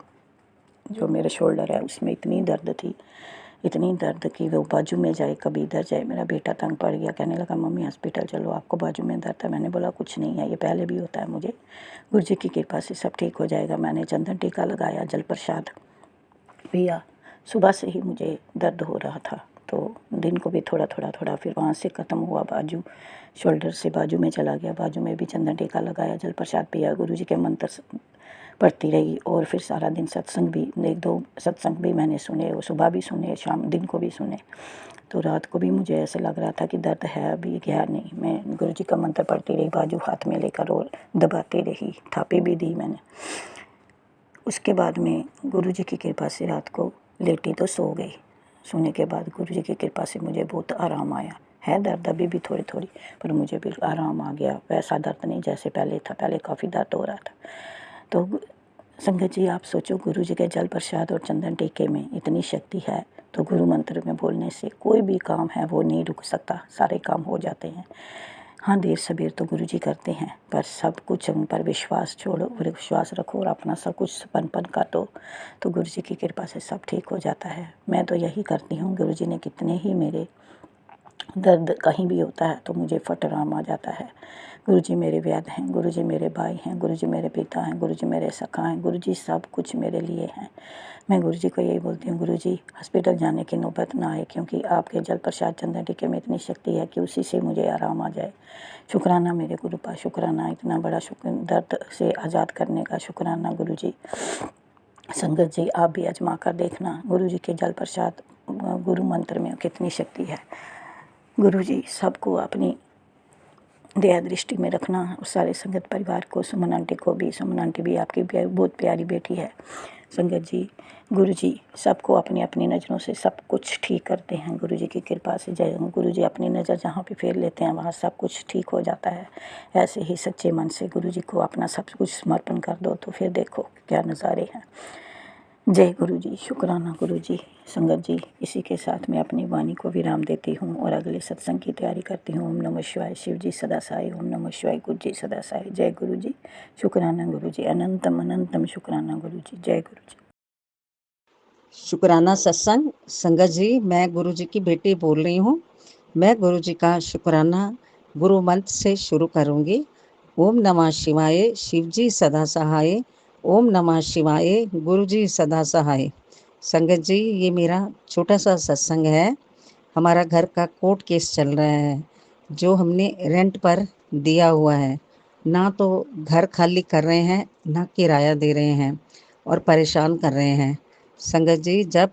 जो मेरा शोल्डर है उसमें इतनी दर्द की वो बाजू में जाए कभी इधर जाए। मेरा बेटा तंग पड़ गया, कहने लगा मम्मी हॉस्पिटल चलो, आपको बाजू में दर्द है। मैंने बोला कुछ नहीं है, ये पहले भी होता है मुझे, गुरु जी की कृपा से सब ठीक हो जाएगा। मैंने चंदन टीका लगाया, जल प्रसाद पिया, सुबह से ही मुझे दर्द हो रहा था। तो तो दिन को भी थोड़ा फिर वहाँ से ख़त्म हुआ, बाजू शोल्डर से बाजू में चला गया, बाजू में भी चंदन टीका लगाया, जल प्रसाद पिया, गुरु जी के मंत्र पढ़ती रही। और फिर सारा दिन सत्संग भी 1-2 सत्संग भी मैंने सुने, वो सुबह भी सुने, शाम दिन को भी सुने। तो रात को भी मुझे ऐसे लग रहा था कि दर्द है, अभी गया नहीं। मैं गुरु जी का मंत्र पढ़ती रही, बाजू हाथ में लेकर और दबाती रही, थापी भी दी मैंने। उसके बाद में गुरु जी की कृपा से रात को लेटी तो सो गई। सोने के बाद गुरु जी की कृपा से मुझे बहुत आराम आया। है दर्द अभी भी थोड़ी पर मुझे भी आराम आ गया। वैसा दर्द नहीं जैसे पहले था, पहले काफ़ी दर्द हो रहा था। तो संगत जी, आप सोचो, गुरु जी के जल प्रसाद और चंदन टीके में इतनी शक्ति है, तो गुरु मंत्र में बोलने से कोई भी काम है वो नहीं रुक सकता, सारे काम हो जाते हैं। हाँ, देर सबेर तो गुरु जी करते हैं, पर सब कुछ उन पर विश्वास छोड़ो और विश्वास रखो और अपना सब कुछ समर्पण कर दो, तो गुरु जी की कृपा से सब ठीक हो जाता है। मैं तो यही करती हूँ। गुरु जी ने कितने ही मेरे दर्द कहीं भी होता है तो मुझे फट आराम आ जाता है। गुरु जी मेरे वैद्य हैं, गुरु जी मेरे भाई हैं, गुरु जी मेरे पिता हैं, गुरु जी मेरे सखा हैं, गुरु जी सब कुछ मेरे लिए हैं। मैं गुरु जी को यही बोलती हूँ, गुरु जी हॉस्पिटल जाने की नौबत ना आए, क्योंकि आपके जल प्रसाद चंदन टीके में इतनी शक्ति है कि उसी से मुझे आराम आ जाए। शुक्राना मेरे गुरु का, शुक्राना, इतना बड़ा दर्द से आज़ाद करने का शुक्राना गुरु जी। संगत जी, आप भी आजमा कर देखना, गुरु जी के जल प्रसाद गुरु मंत्र में कितनी शक्ति है। गुरु जी सबको अपनी दया दृष्टि में रखना और सारे संगत परिवार को, सुमन आंटी को भी, सुमन आंटी भी आपकी बहुत प्यारी बेटी है। संगत जी, गुरु जी सबको अपनी अपनी नज़रों से सब कुछ ठीक करते हैं। गुरु जी की कृपा से जय गुरु जी अपनी नज़र जहाँ पे फेर लेते हैं वहाँ सब कुछ ठीक हो जाता है। ऐसे ही सच्चे मन से गुरु जी को अपना सब कुछ समर्पण कर दो तो फिर देखो क्या नज़ारे हैं। जय गुरु जी, शुक्राना गुरु जी। संगत जी, इसी के साथ मैं अपनी वाणी को विराम देती हूँ और अगले सत्संग की तैयारी करती हूँ। ओम नमः शिवाय, शिव जी सदा सहाय। ओम नमः शिवाय, गुरु जी सदा सहाय। जय गुरु जी, शुक्राना गुरु जी, अनंतम अनंतम शुक्राना गुरु जी। जय गुरु जी। शुक्राना सत्संग। संगत जी, मैं गुरु जी की बेटी बोल रही हूँ। मैं गुरु जी का शुक्राना गुरु मंत्र से शुरू करूँगी। ओम नमः शिवाय, शिव जी सदा सहाय। ओम नमः शिवाय, गुरु जी सदा सहाय। संगत जी, ये मेरा छोटा सा सत्संग है। हमारा घर का कोर्ट केस चल रहा है जो हमने रेंट पर दिया हुआ है। ना तो घर खाली कर रहे हैं, ना किराया दे रहे हैं और परेशान कर रहे हैं। संगत जी, जब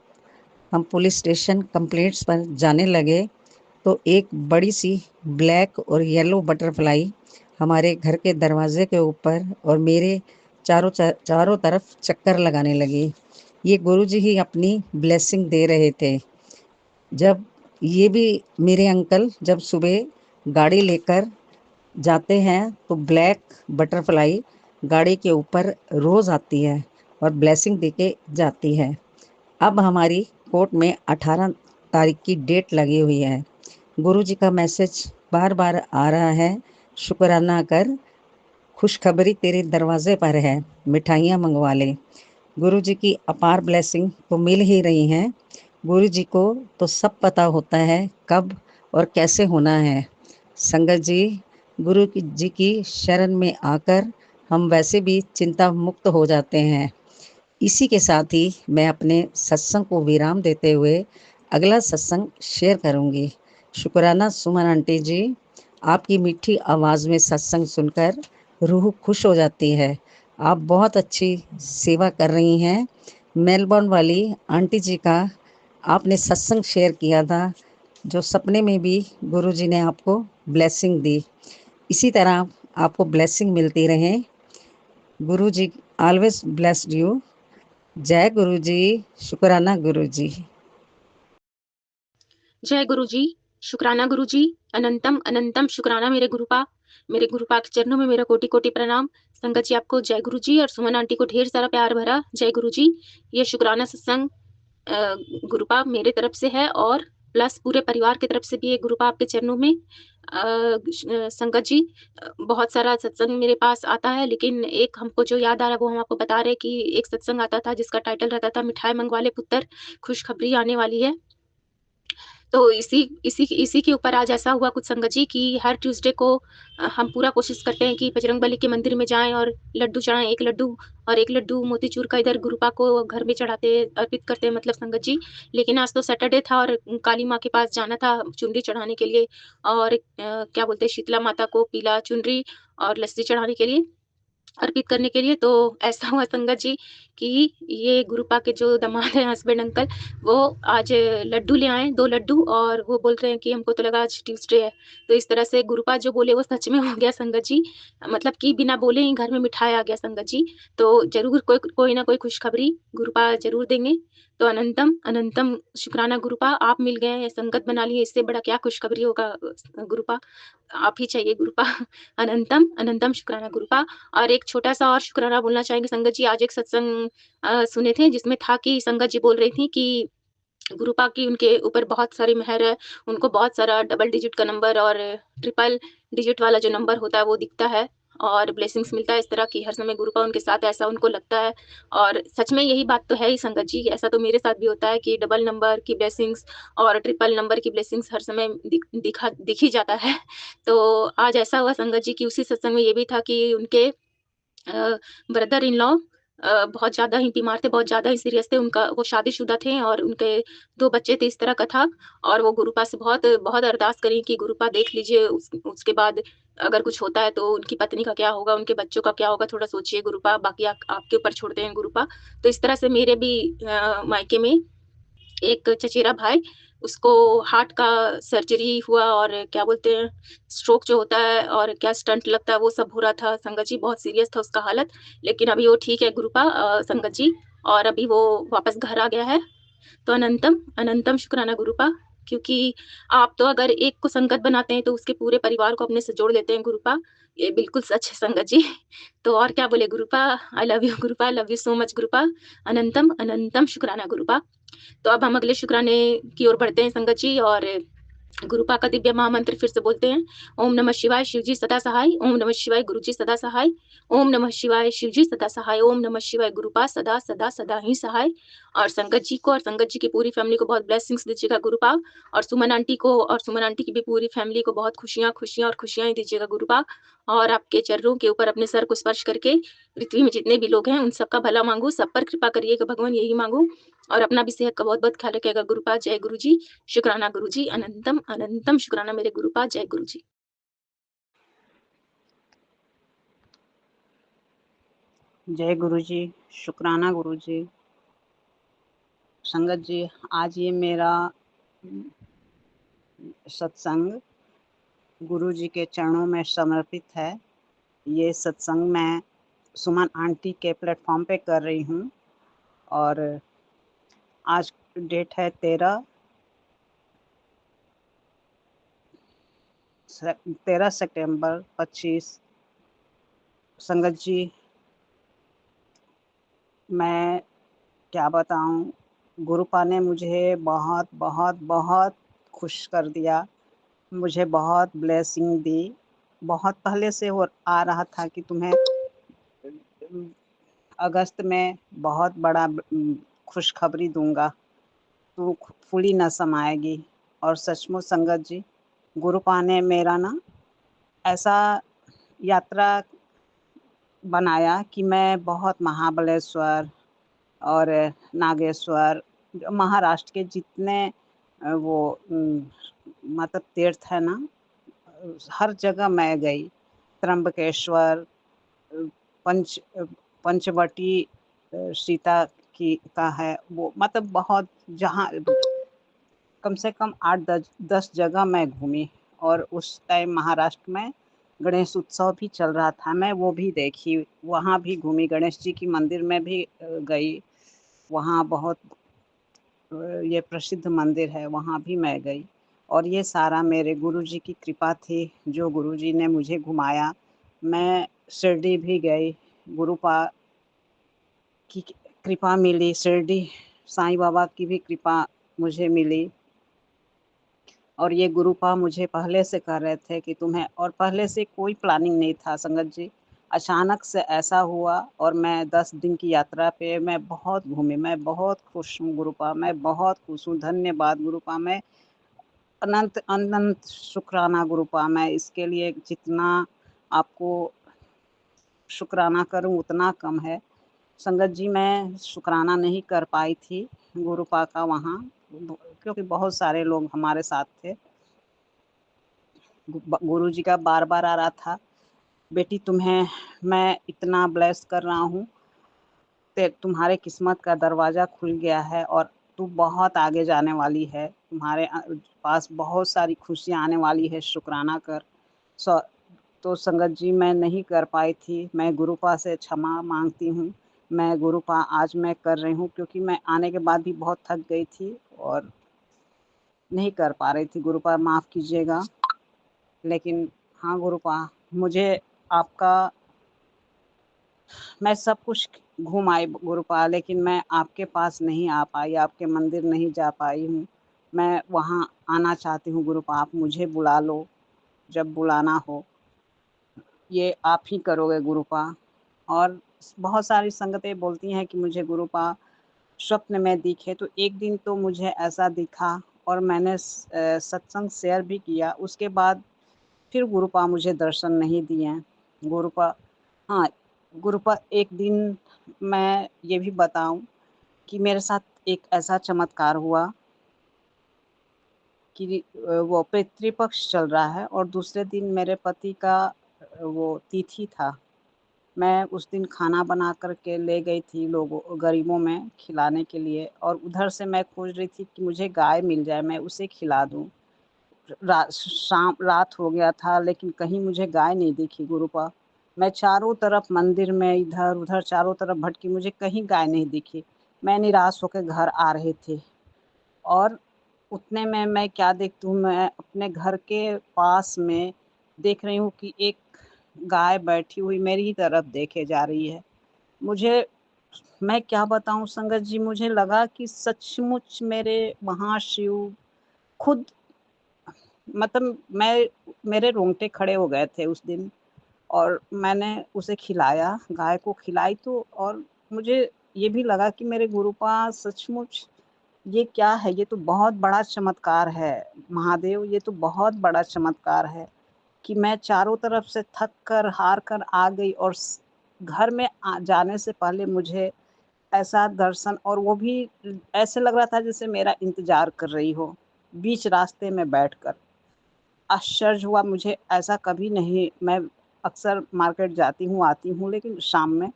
हम पुलिस स्टेशन कंप्लेंट्स पर जाने लगे तो एक बड़ी सी ब्लैक और येलो बटरफ्लाई हमारे घर के दरवाजे के ऊपर और मेरे चारों तरफ चक्कर लगाने लगी। ये गुरुजी ही अपनी ब्लेसिंग दे रहे थे। जब ये भी मेरे अंकल जब सुबह गाड़ी लेकर जाते हैं तो ब्लैक बटरफ्लाई गाड़ी के ऊपर रोज़ आती है और ब्लेसिंग देके जाती है। अब हमारी कोर्ट में 18 तारीख की डेट लगी हुई है। गुरुजी का मैसेज बार बार आ रहा है, शुक्राना कर, खुशखबरी तेरे दरवाजे पर है, मिठाइयाँ मंगवा ले। गुरुजी की अपार ब्लेसिंग तो मिल ही रही हैं। गुरुजी को तो सब पता होता है कब और कैसे होना है। संगत जी, जी की शरण में आकर हम वैसे भी चिंता मुक्त हो जाते हैं। इसी के साथ ही मैं अपने सत्संग को विराम देते हुए अगला सत्संग शेयर करूंगी। शुक्राना सुमन आंटी जी, आपकी मीठी आवाज़ में सत्संग सुनकर रूह खुश हो जाती है। आप बहुत अच्छी सेवा कर रही हैं। मेलबर्न वाली आंटी जी का आपने सत्संग शेयर किया था, जो सपने में भी गुरुजी ने आपको ब्लेसिंग दी। इसी तरह आपको ब्लेसिंग मिलती रहे। गुरुजी ऑलवेज ब्लेस्ड यू। जय गुरु जी, शुक्राना गुरु जी। जय गुरु जी, शुक्राना गुरु जी, अनंतम अनंतम शुक्राना मेरे गुरुपा के चरणों में मेरा कोटि कोटि प्रणाम। संगत जी आपको जय गुरु जी और सुमन आंटी को ढेर सारा प्यार भरा जय गुरु जी। ये शुक्राना सत्संग गुरुपा मेरे तरफ से है और प्लस पूरे परिवार की तरफ से भी ये गुरुपा आपके चरणों में। संगत जी, बहुत सारा सत्संग मेरे पास आता है, लेकिन एक हमको जो याद आ रहा है वो हम आपको बता रहे कि एक सत्संग आता था जिसका टाइटल रहता था मिठाई मंगवा ले पुत्र, खुशखबरी आने वाली है। तो इसी के ऊपर आज ऐसा हुआ कुछ संगत जी कि हर ट्यूसडे को हम पूरा कोशिश करते हैं कि बजरंगबली के मंदिर में जाएँ और लड्डू चढ़ाएँ, 1 लड्डू और 1 लड्डू मोतीचूर का इधर गुरुपा को घर में चढ़ाते अर्पित करते हैं मतलब संगत जी। लेकिन आज तो सैटरडे था और काली माँ के पास जाना था चुनरी चढ़ाने के लिए और क्या बोलते हैं शीतला माता को पीला चुनरी और लस्सी चढ़ाने के लिए अर्पित करने के लिए, तो ऐसा हुआ संगत जी कि ये गुरुपा के जो दामाद हैं हस्बैंड अंकल, वो आज लड्डू ले आए 2 लड्डू और वो बोल रहे हैं कि हमको तो लगा आज ट्यूसडे है। तो इस तरह से गुरुपा जो बोले वो सच में हो गया संगत जी। मतलब कि बिना बोले ही घर में मिठाई आ गया संगत जी। तो ज़रूर कोई ना कोई खुशखबरी गुरुपा ज़रूर देंगे। तो अनंतम, अनंतम शुक्राना गुरुपा आप मिल गए हैं, संगत बना ली है, इससे बड़ा क्या खुशखबरी होगा गुरुपा। आप ही चाहिए गुरुपा। अनंतम, अनंतम शुक्राना गुरुपा। और एक छोटा-सा और शुकराना बोलना चाहेंगे संगत जी, आज एक सत्संग सुने थे जिसमें था कि संगत जी बोल रही थी कि गुरुपा की उनके ऊपर बहुत सारी मेहर है, उनको बहुत सारा डबल डिजिट का नंबर और ट्रिपल डिजिट वाला जो नंबर होता है वो दिखता है और ब्लेसिंग्स मिलता है इस तरह की हर समय गुरुपा उनके साथ ऐसा उनको लगता है। और सच में यही बात तो है ही संगत जी, ऐसा तो मेरे साथ भी होता है कि डबल नंबर की ब्लेसिंग्स और ट्रिपल नंबर की ब्लेसिंग्स हर समय दिख ही जाता है। तो आज ऐसा हुआ संगत जी कि उसी सत्संग में ये भी था कि उनके ब्रदर इन लॉ बहुत ज़्यादा ही बीमार थे, बहुत ज़्यादा ही सीरियस थे। वो शादीशुदा थे और उनके 2 बच्चे थे, इस तरह का था। और वो गुरुपा से बहुत बहुत अरदास करी कि गुरुपा देख लीजिए उसके बाद अगर कुछ होता है तो उनकी पत्नी का क्या होगा, उनके बच्चों का क्या होगा, थोड़ा सोचिए गुरुपा, बाकी आपके ऊपर छोड़ते हैं गुरुपा। तो इस तरह से मेरे भी मायके में एक चचेरा भाई, उसको हार्ट का सर्जरी हुआ और क्या बोलते हैं, स्ट्रोक जो होता है और क्या स्टंट लगता है, वो सब हो रहा था संगत जी, बहुत सीरियस था उसका हालत। लेकिन अभी वो ठीक है गुरुपा संगत जी और अभी वो वापस घर आ गया है। तो अनंतम, अनंतम शुक्राना गुरुपा क्योंकि आप तो अगर एक को संगत बनाते हैं, तो उसके पूरे परिवार को अपने से जोड़ लेते हैं गुरुपा। ये बिल्कुल सच है संगत जी। तो और क्या बोले Gurupa, I love you Gurupa, love you so much Gurupa. अनंतम, अनंतम शुक्राना गुरुपा। तो अब हम अगले शुक्राने की ओर बढ़ते हैं संगत जी और गुरुपा का दिव्य महामंत्र फिर से बोलते हैं। ओम नमः शिवाय शिवजी सदा सहाय, ओम नमः शिवाय गुरुजी सदा सहाय, ओम नमः शिवाय शिवजी सदा सहाय, ओम नमः शिवाय गुरुपा सदा सदा सदा ही सहाय। और संगत जी को और संगत जी की पूरी फैमिली को बहुत ब्लेसिंग्स दीजिएगा गुरुपा और सुमन आंटी को और सुमन आंटी की भी पूरी फैमिली को बहुत खुशियां खुशियां और खुशियां ही दीजिएगा गुरुपा। और आपके चरणों के ऊपर अपने सर को स्पर्श करके पृथ्वी में जितने भी लोग हैं उन सबका भला मांगू, सब पर कृपा करिएगा भगवान, यही मांगू। और अपना भी सेहत का बहुत बहुत ख्याल रखिएगा गुरुपा। जय गुरु जी, शुक्राना गुरु जी, अनंतम अनंतम शुक्राना मेरे गुरुपा। जय गुरु जी। जय गुरु जी, शुक्राना गुरु जी। संगत जी, आज ये मेरा सत्संग गुरु जी के चरणों में समर्पित है। ये सत्संग मैं सुमन आंटी के प्लेटफॉर्म पे कर रही हूँ और आज डेट है 13 सितंबर 25। संगत जी, मैं क्या बताऊं, गुरुपा ने मुझे बहुत बहुत बहुत खुश कर दिया, मुझे बहुत ब्लेसिंग दी। बहुत पहले से वो आ रहा था कि तुम्हें अगस्त में बहुत बड़ा खुशखबरी दूंगा, तू फूली न समाएगी। और सचमुच संगत जी, गुरुपा ने मेरा ना ऐसा यात्रा बनाया कि मैं बहुत महाबलेश्वर और नागेश्वर, महाराष्ट्र के जितने वो मतलब तीर्थ है ना, हर जगह मैं गई। त्र्यंबकेश्वर, पंच पंचवटी सीता की का है वो, मतलब बहुत, जहाँ कम से कम 8-10 जगह मैं घूमी। और उस टाइम महाराष्ट्र में गणेश उत्सव भी चल रहा था, मैं वो भी देखी, वहाँ भी घूमी, गणेश जी की मंदिर में भी गई। वहाँ बहुत ये प्रसिद्ध मंदिर है, वहाँ भी मैं गई। और ये सारा मेरे गुरुजी की कृपा थी, जो गुरुजी ने मुझे घुमाया। मैं शिरडी भी गई, गुरुपा की कृपा मिली, शिरडी साईं बाबा की भी कृपा मुझे मिली। और ये गुरुपा मुझे पहले से कह रहे थे कि तुम्हें, और पहले से कोई प्लानिंग नहीं था संगत जी, अचानक से ऐसा हुआ। और मैं 10 दिन की यात्रा पे मैं बहुत घूमी, मैं बहुत खुश हूँ गुरुपा, मैं बहुत खुश हूँ। धन्यवाद गुरुपा। मैं अनंत अनंत शुक्राना गुरुपा। मैं इसके लिए जितना आपको शुक्राना करूं उतना कम है। संगत जी, मैं शुक्राना नहीं कर पाई थी गुरुपा का वहाँ, क्योंकि बहुत सारे लोग हमारे साथ थे। गुरु जी का बार बार आ रहा था, बेटी तुम्हें मैं इतना ब्लेस कर रहा हूँ, तुम्हारे किस्मत का दरवाज़ा खुल गया है और तू बहुत आगे जाने वाली है, तुम्हारे पास बहुत सारी खुशियाँ आने वाली है, शुक्राना कर। तो संगत जी, मैं नहीं कर पाई थी। मैं गुरुपा से क्षमा मांगती हूँ। मैं गुरुपा आज मैं कर रही हूँ, क्योंकि मैं आने के बाद भी बहुत थक गई थी और नहीं कर पा रही थी। गुरुपा माफ़ कीजिएगा। लेकिन हाँ गुरुपा, मुझे आपका मैं सब कुछ घूम आई गुरुपा, लेकिन मैं आपके पास नहीं आ पाई, आपके मंदिर नहीं जा पाई हूँ। मैं वहाँ आना चाहती हूँ गुरुपा, आप मुझे बुला लो जब बुलाना हो। ये आप ही करोगे गुरुपा। और बहुत सारी संगतें बोलती हैं कि मुझे गुरुपा स्वप्न में दिखे, तो एक दिन तो मुझे ऐसा दिखा और मैंने सत्संग शेयर भी किया। उसके बाद फिर गुरुपा मुझे दर्शन नहीं दिए गुरुपा। हाँ गुरुपा, एक दिन मैं ये भी बताऊं कि मेरे साथ एक ऐसा चमत्कार हुआ कि वो पितृपक्ष चल रहा है और दूसरे दिन मेरे पति का वो तिथि था। मैं उस दिन खाना बना कर के ले गई थी लोगों गरीबों में खिलाने के लिए, और उधर से मैं खोज रही थी कि मुझे गाय मिल जाए, मैं उसे खिला दूं। रात हो गया था, लेकिन कहीं मुझे गाय नहीं दिखी गुरुपा। मैं चारों तरफ मंदिर में इधर उधर चारों तरफ भटकी, मुझे कहीं गाय नहीं दिखी। मैं निराश होकर घर आ रही थी और उतने में मैं क्या देखती हूँ, मैं अपने घर के पास में देख रही हूँ कि एक गाय बैठी हुई मेरी ही तरफ देखे जा रही है। मुझे मैं क्या बताऊँ संगत जी, मुझे लगा कि सचमुच मेरे महाशिव खुद, मतलब मेरे रोंगटे खड़े हो गए थे उस दिन। और मैंने उसे खिलाया, गाय को खिलाई तो, और मुझे ये भी लगा कि मेरे गुरुपा सचमुच ये क्या है, ये तो बहुत बड़ा चमत्कार है महादेव, ये तो बहुत बड़ा चमत्कार है कि मैं चारों तरफ से थक कर हार कर आ गई और घर में जाने से पहले मुझे ऐसा दर्शन, और वो भी ऐसे लग रहा था जैसे मेरा इंतजार कर रही हो बीच रास्ते में बैठकर। आश्चर्य हुआ मुझे, ऐसा कभी नहीं, मैं अक्सर मार्केट जाती हूँ आती हूँ लेकिन शाम में,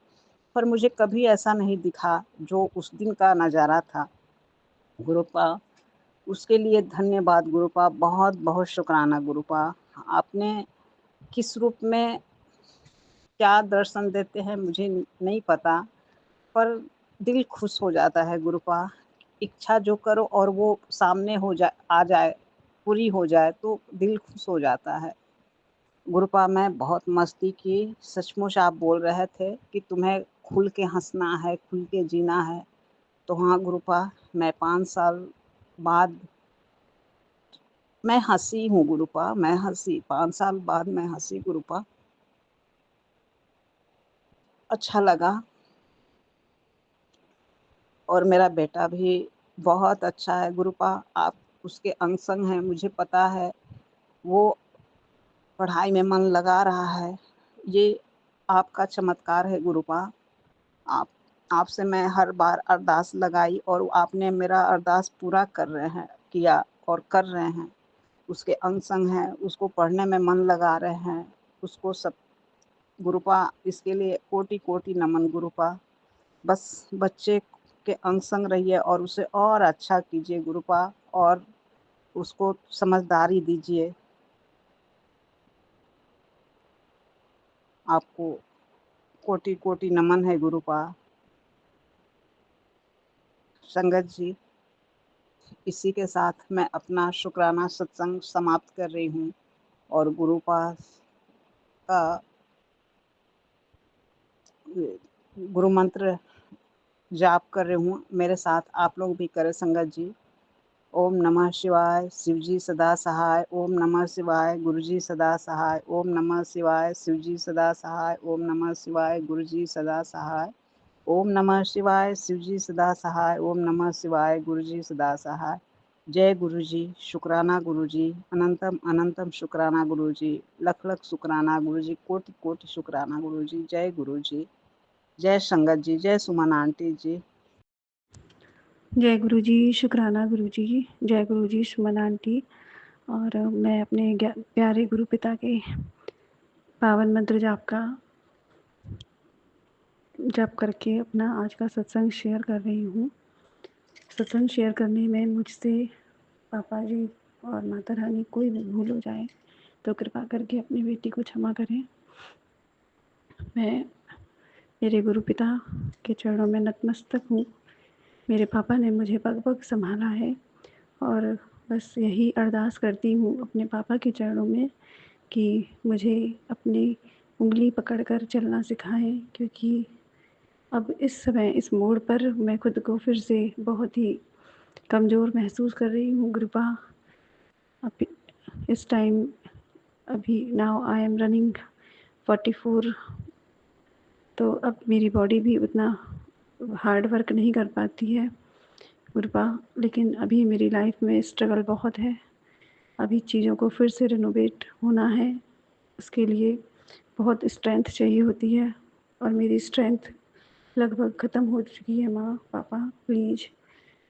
पर मुझे कभी ऐसा नहीं दिखा जो उस दिन का नज़ारा था गुरुपा। उसके लिए धन्यवाद गुरुपा, बहुत बहुत शुक्राना गुरुपा। आपने किस रूप में क्या दर्शन देते हैं मुझे नहीं पता, पर दिल खुश हो जाता है गुरुपा। इच्छा जो करो और वो सामने हो जाए, आ जाए, पूरी हो जाए तो दिल खुश हो जाता है गुरुपा। मैं बहुत मस्ती की, सचमुच आप बोल रहे थे कि तुम्हें खुल के हंसना है, खुल के जीना है। तो हाँ गुरुपा, मैं 5 साल बाद मैं हंसी हूँ गुरुपा, मैं हंसी 5 साल बाद मैं हंसी गुरुपा। अच्छा लगा। और मेरा बेटा भी बहुत अच्छा है गुरुपा, आप उसके अंग संग हैं, मुझे पता है वो पढ़ाई में मन लगा रहा है। ये आपका चमत्कार है गुरुपा। आप आपसे मैं हर बार अरदास लगाई और आपने मेरा अरदास पूरा कर रहे हैं, किया और कर रहे हैं। उसके अंग संग हैं, उसको पढ़ने में मन लगा रहे हैं, उसको सब गुरुपा, इसके लिए कोटि कोटि नमन गुरुपा। बस बच्चे के अंग संग रहिए और उसे और अच्छा कीजिए गुरुपा, और उसको समझदारी दीजिए। आपको कोटि कोटि नमन है गुरुपा। संगत जी, इसी के साथ मैं अपना शुक्राना सत्संग समाप्त कर रही हूँ और गुरुपा का गुरु मंत्र जाप कर रही हूँ। मेरे साथ आप लोग भी करें संगत जी। ओम नमः शिवाय, शिवजी सदा सहाय। ओम नमः शिवाय, गुरुजी सदा सहाय। ओम नमः शिवाय, शिवजी सदा सहाय। ओम नमः शिवाय, गुरुजी सदा सहाय। ओम नमः शिवाय, शिवजी सदा सहाय। ओम नमः शिवाय, गुरुजी सदा सहाय। जय गुरु जी, शुक्राना गुरु जी, अनंतम अनंतम शुक्राना गुरु जी, लख लख शुक्राना गुरु जी, कोटि कोटि शुक्राना गुरु जी। जय गुरु जी, जय संगत जी, जय सुमन आंटी जी। जय गुरु जी, शुक्राना गुरु जी, जय गुरु जी, सुमन आंटी। और मैं अपने प्यारे गुरु पिता के पावन मंत्र जाप का जप करके अपना आज का सत्संग शेयर कर रही हूँ। सत्संग शेयर करने में मुझसे पापा जी और माता रानी कोई भी भूल हो जाए तो कृपा करके अपनी बेटी को क्षमा करें। मैं मेरे गुरु पिता के चरणों में नतमस्तक हूँ। मेरे पापा ने मुझे पग पग संभाला है और बस यही अरदास करती हूँ अपने पापा के चरणों में कि मुझे अपनी उंगली पकड़कर चलना सिखाएं, क्योंकि अब इस समय इस मोड़ पर मैं खुद को फिर से बहुत ही कमज़ोर महसूस कर रही हूँ। कृपा अब इस टाइम अभी नाउ आई एम रनिंग 44, तो अब मेरी बॉडी भी उतना हार्ड वर्क नहीं कर पाती है कृपा। लेकिन अभी मेरी लाइफ में स्ट्रगल बहुत है। अभी चीज़ों को फिर से रिनोवेट होना है, उसके लिए बहुत स्ट्रेंथ चाहिए होती है और मेरी स्ट्रेंथ लगभग ख़त्म हो चुकी है। माँ पापा प्लीज़,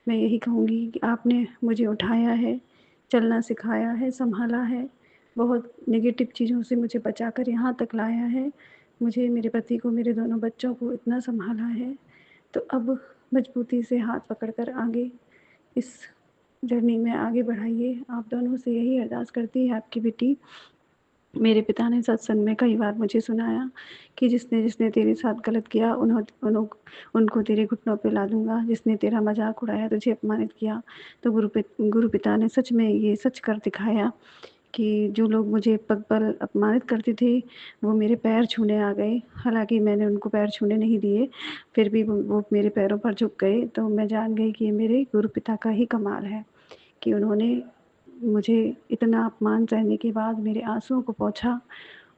मैं यही कहूँगी कि आपने मुझे उठाया है, चलना सिखाया है, संभाला है, बहुत नेगेटिव चीज़ों से मुझे बचाकर यहाँ तक लाया है, मुझे, मेरे पति को, मेरे दोनों बच्चों को इतना संभाला है। तो अब मजबूती से हाथ पकड़कर आगे इस जर्नी में आगे बढ़ाइए। आप दोनों से यही अरदास करती है आपकी बेटी। मेरे पिता ने सत्संग में कई बार मुझे सुनाया कि जिसने जिसने तेरे साथ गलत किया उनको तेरे घुटनों पे ला दूंगा, जिसने तेरा मजाक उड़ाया, तुझे अपमानित किया। तो गुरु पिता ने सच में ये सच कर दिखाया कि जो लोग मुझे पग पल अपमानित करते थे वो मेरे पैर छूने आ गए। हालांकि मैंने उनको पैर छूने नहीं दिए, फिर भी वो मेरे पैरों पर झुक गए। तो मैं जान गई कि ये मेरे गुरु पिता का ही कमाल है कि उन्होंने मुझे इतना अपमान सहने के बाद मेरे आंसुओं को पोंछा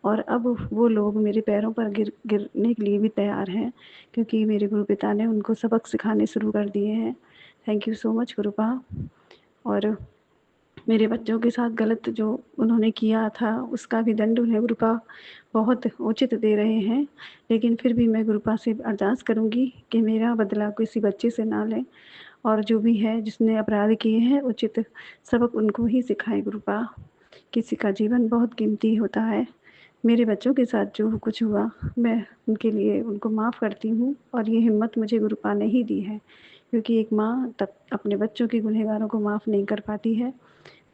और अब वो लोग मेरे पैरों पर गिरने के लिए भी तैयार हैं, क्योंकि मेरे गुरु पिता ने उनको सबक सिखाने शुरू कर दिए हैं। Thank you so much गुरुपा। और मेरे बच्चों के साथ गलत जो उन्होंने किया था उसका भी दंड उन्हें गुरुपा बहुत उचित दे रहे हैं, लेकिन फिर भी मैं गुरुपा से अरदास करूँगी कि मेरा बदला किसी बच्चे से ना लें और जो भी है जिसने अपराध किए हैं उचित सबक उनको ही सिखाएं गुरुपा। किसी का जीवन बहुत कीमती होता है। मेरे बच्चों के साथ जो कुछ हुआ मैं उनके लिए उनको माफ़ करती हूँ और ये हिम्मत मुझे गुरुपा ने ही दी है, क्योंकि एक माँ तब अपने बच्चों के गुनहगारों को माफ़ नहीं कर पाती है।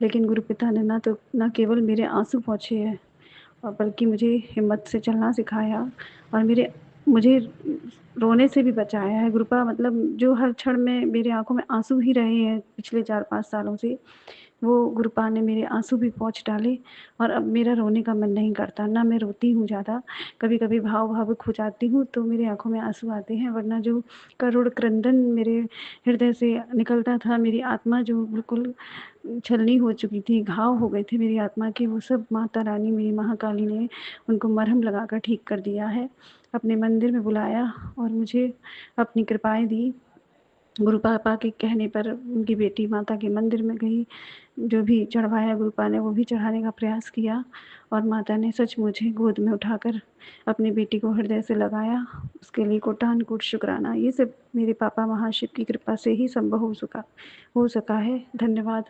लेकिन गुरु पिता ने ना केवल मेरे आंसू पोंछे हैं और बल्कि मुझे हिम्मत से चलना सिखाया और मुझे रोने से भी बचाया है गुरुपा। मतलब जो हर क्षण में मेरे आंखों में आंसू ही रहे हैं पिछले 4-5 सालों से, वो गुरुपा ने मेरे आंसू भी पोंछ डाले और अब मेरा रोने का मन नहीं करता। ना मैं रोती हूँ ज़्यादा, कभी कभी भावुक हो जाती हूँ तो मेरे आंखों में आंसू आते हैं, वरना जो करुण क्रंदन मेरे हृदय से निकलता था, मेरी आत्मा जो बिल्कुल छलनी हो चुकी थी, घाव हो गए थे मेरी आत्मा के, वो सब माता रानी मेरी महाकाली ने उनको मरहम लगाकर ठीक कर दिया है। अपने मंदिर में बुलाया और मुझे अपनी कृपाएं दी। गुरु पापा के कहने पर उनकी बेटी माता के मंदिर में गई, जो भी चढ़वाया गुरुपा ने वो भी चढ़ाने का प्रयास किया और माता ने सच मुझे गोद में उठाकर अपनी बेटी को हृदय से लगाया। उसके लिए कोटान कोट शुक्राना। ये सब मेरे पापा महाशिव की कृपा से ही संभव हो सका है। धन्यवाद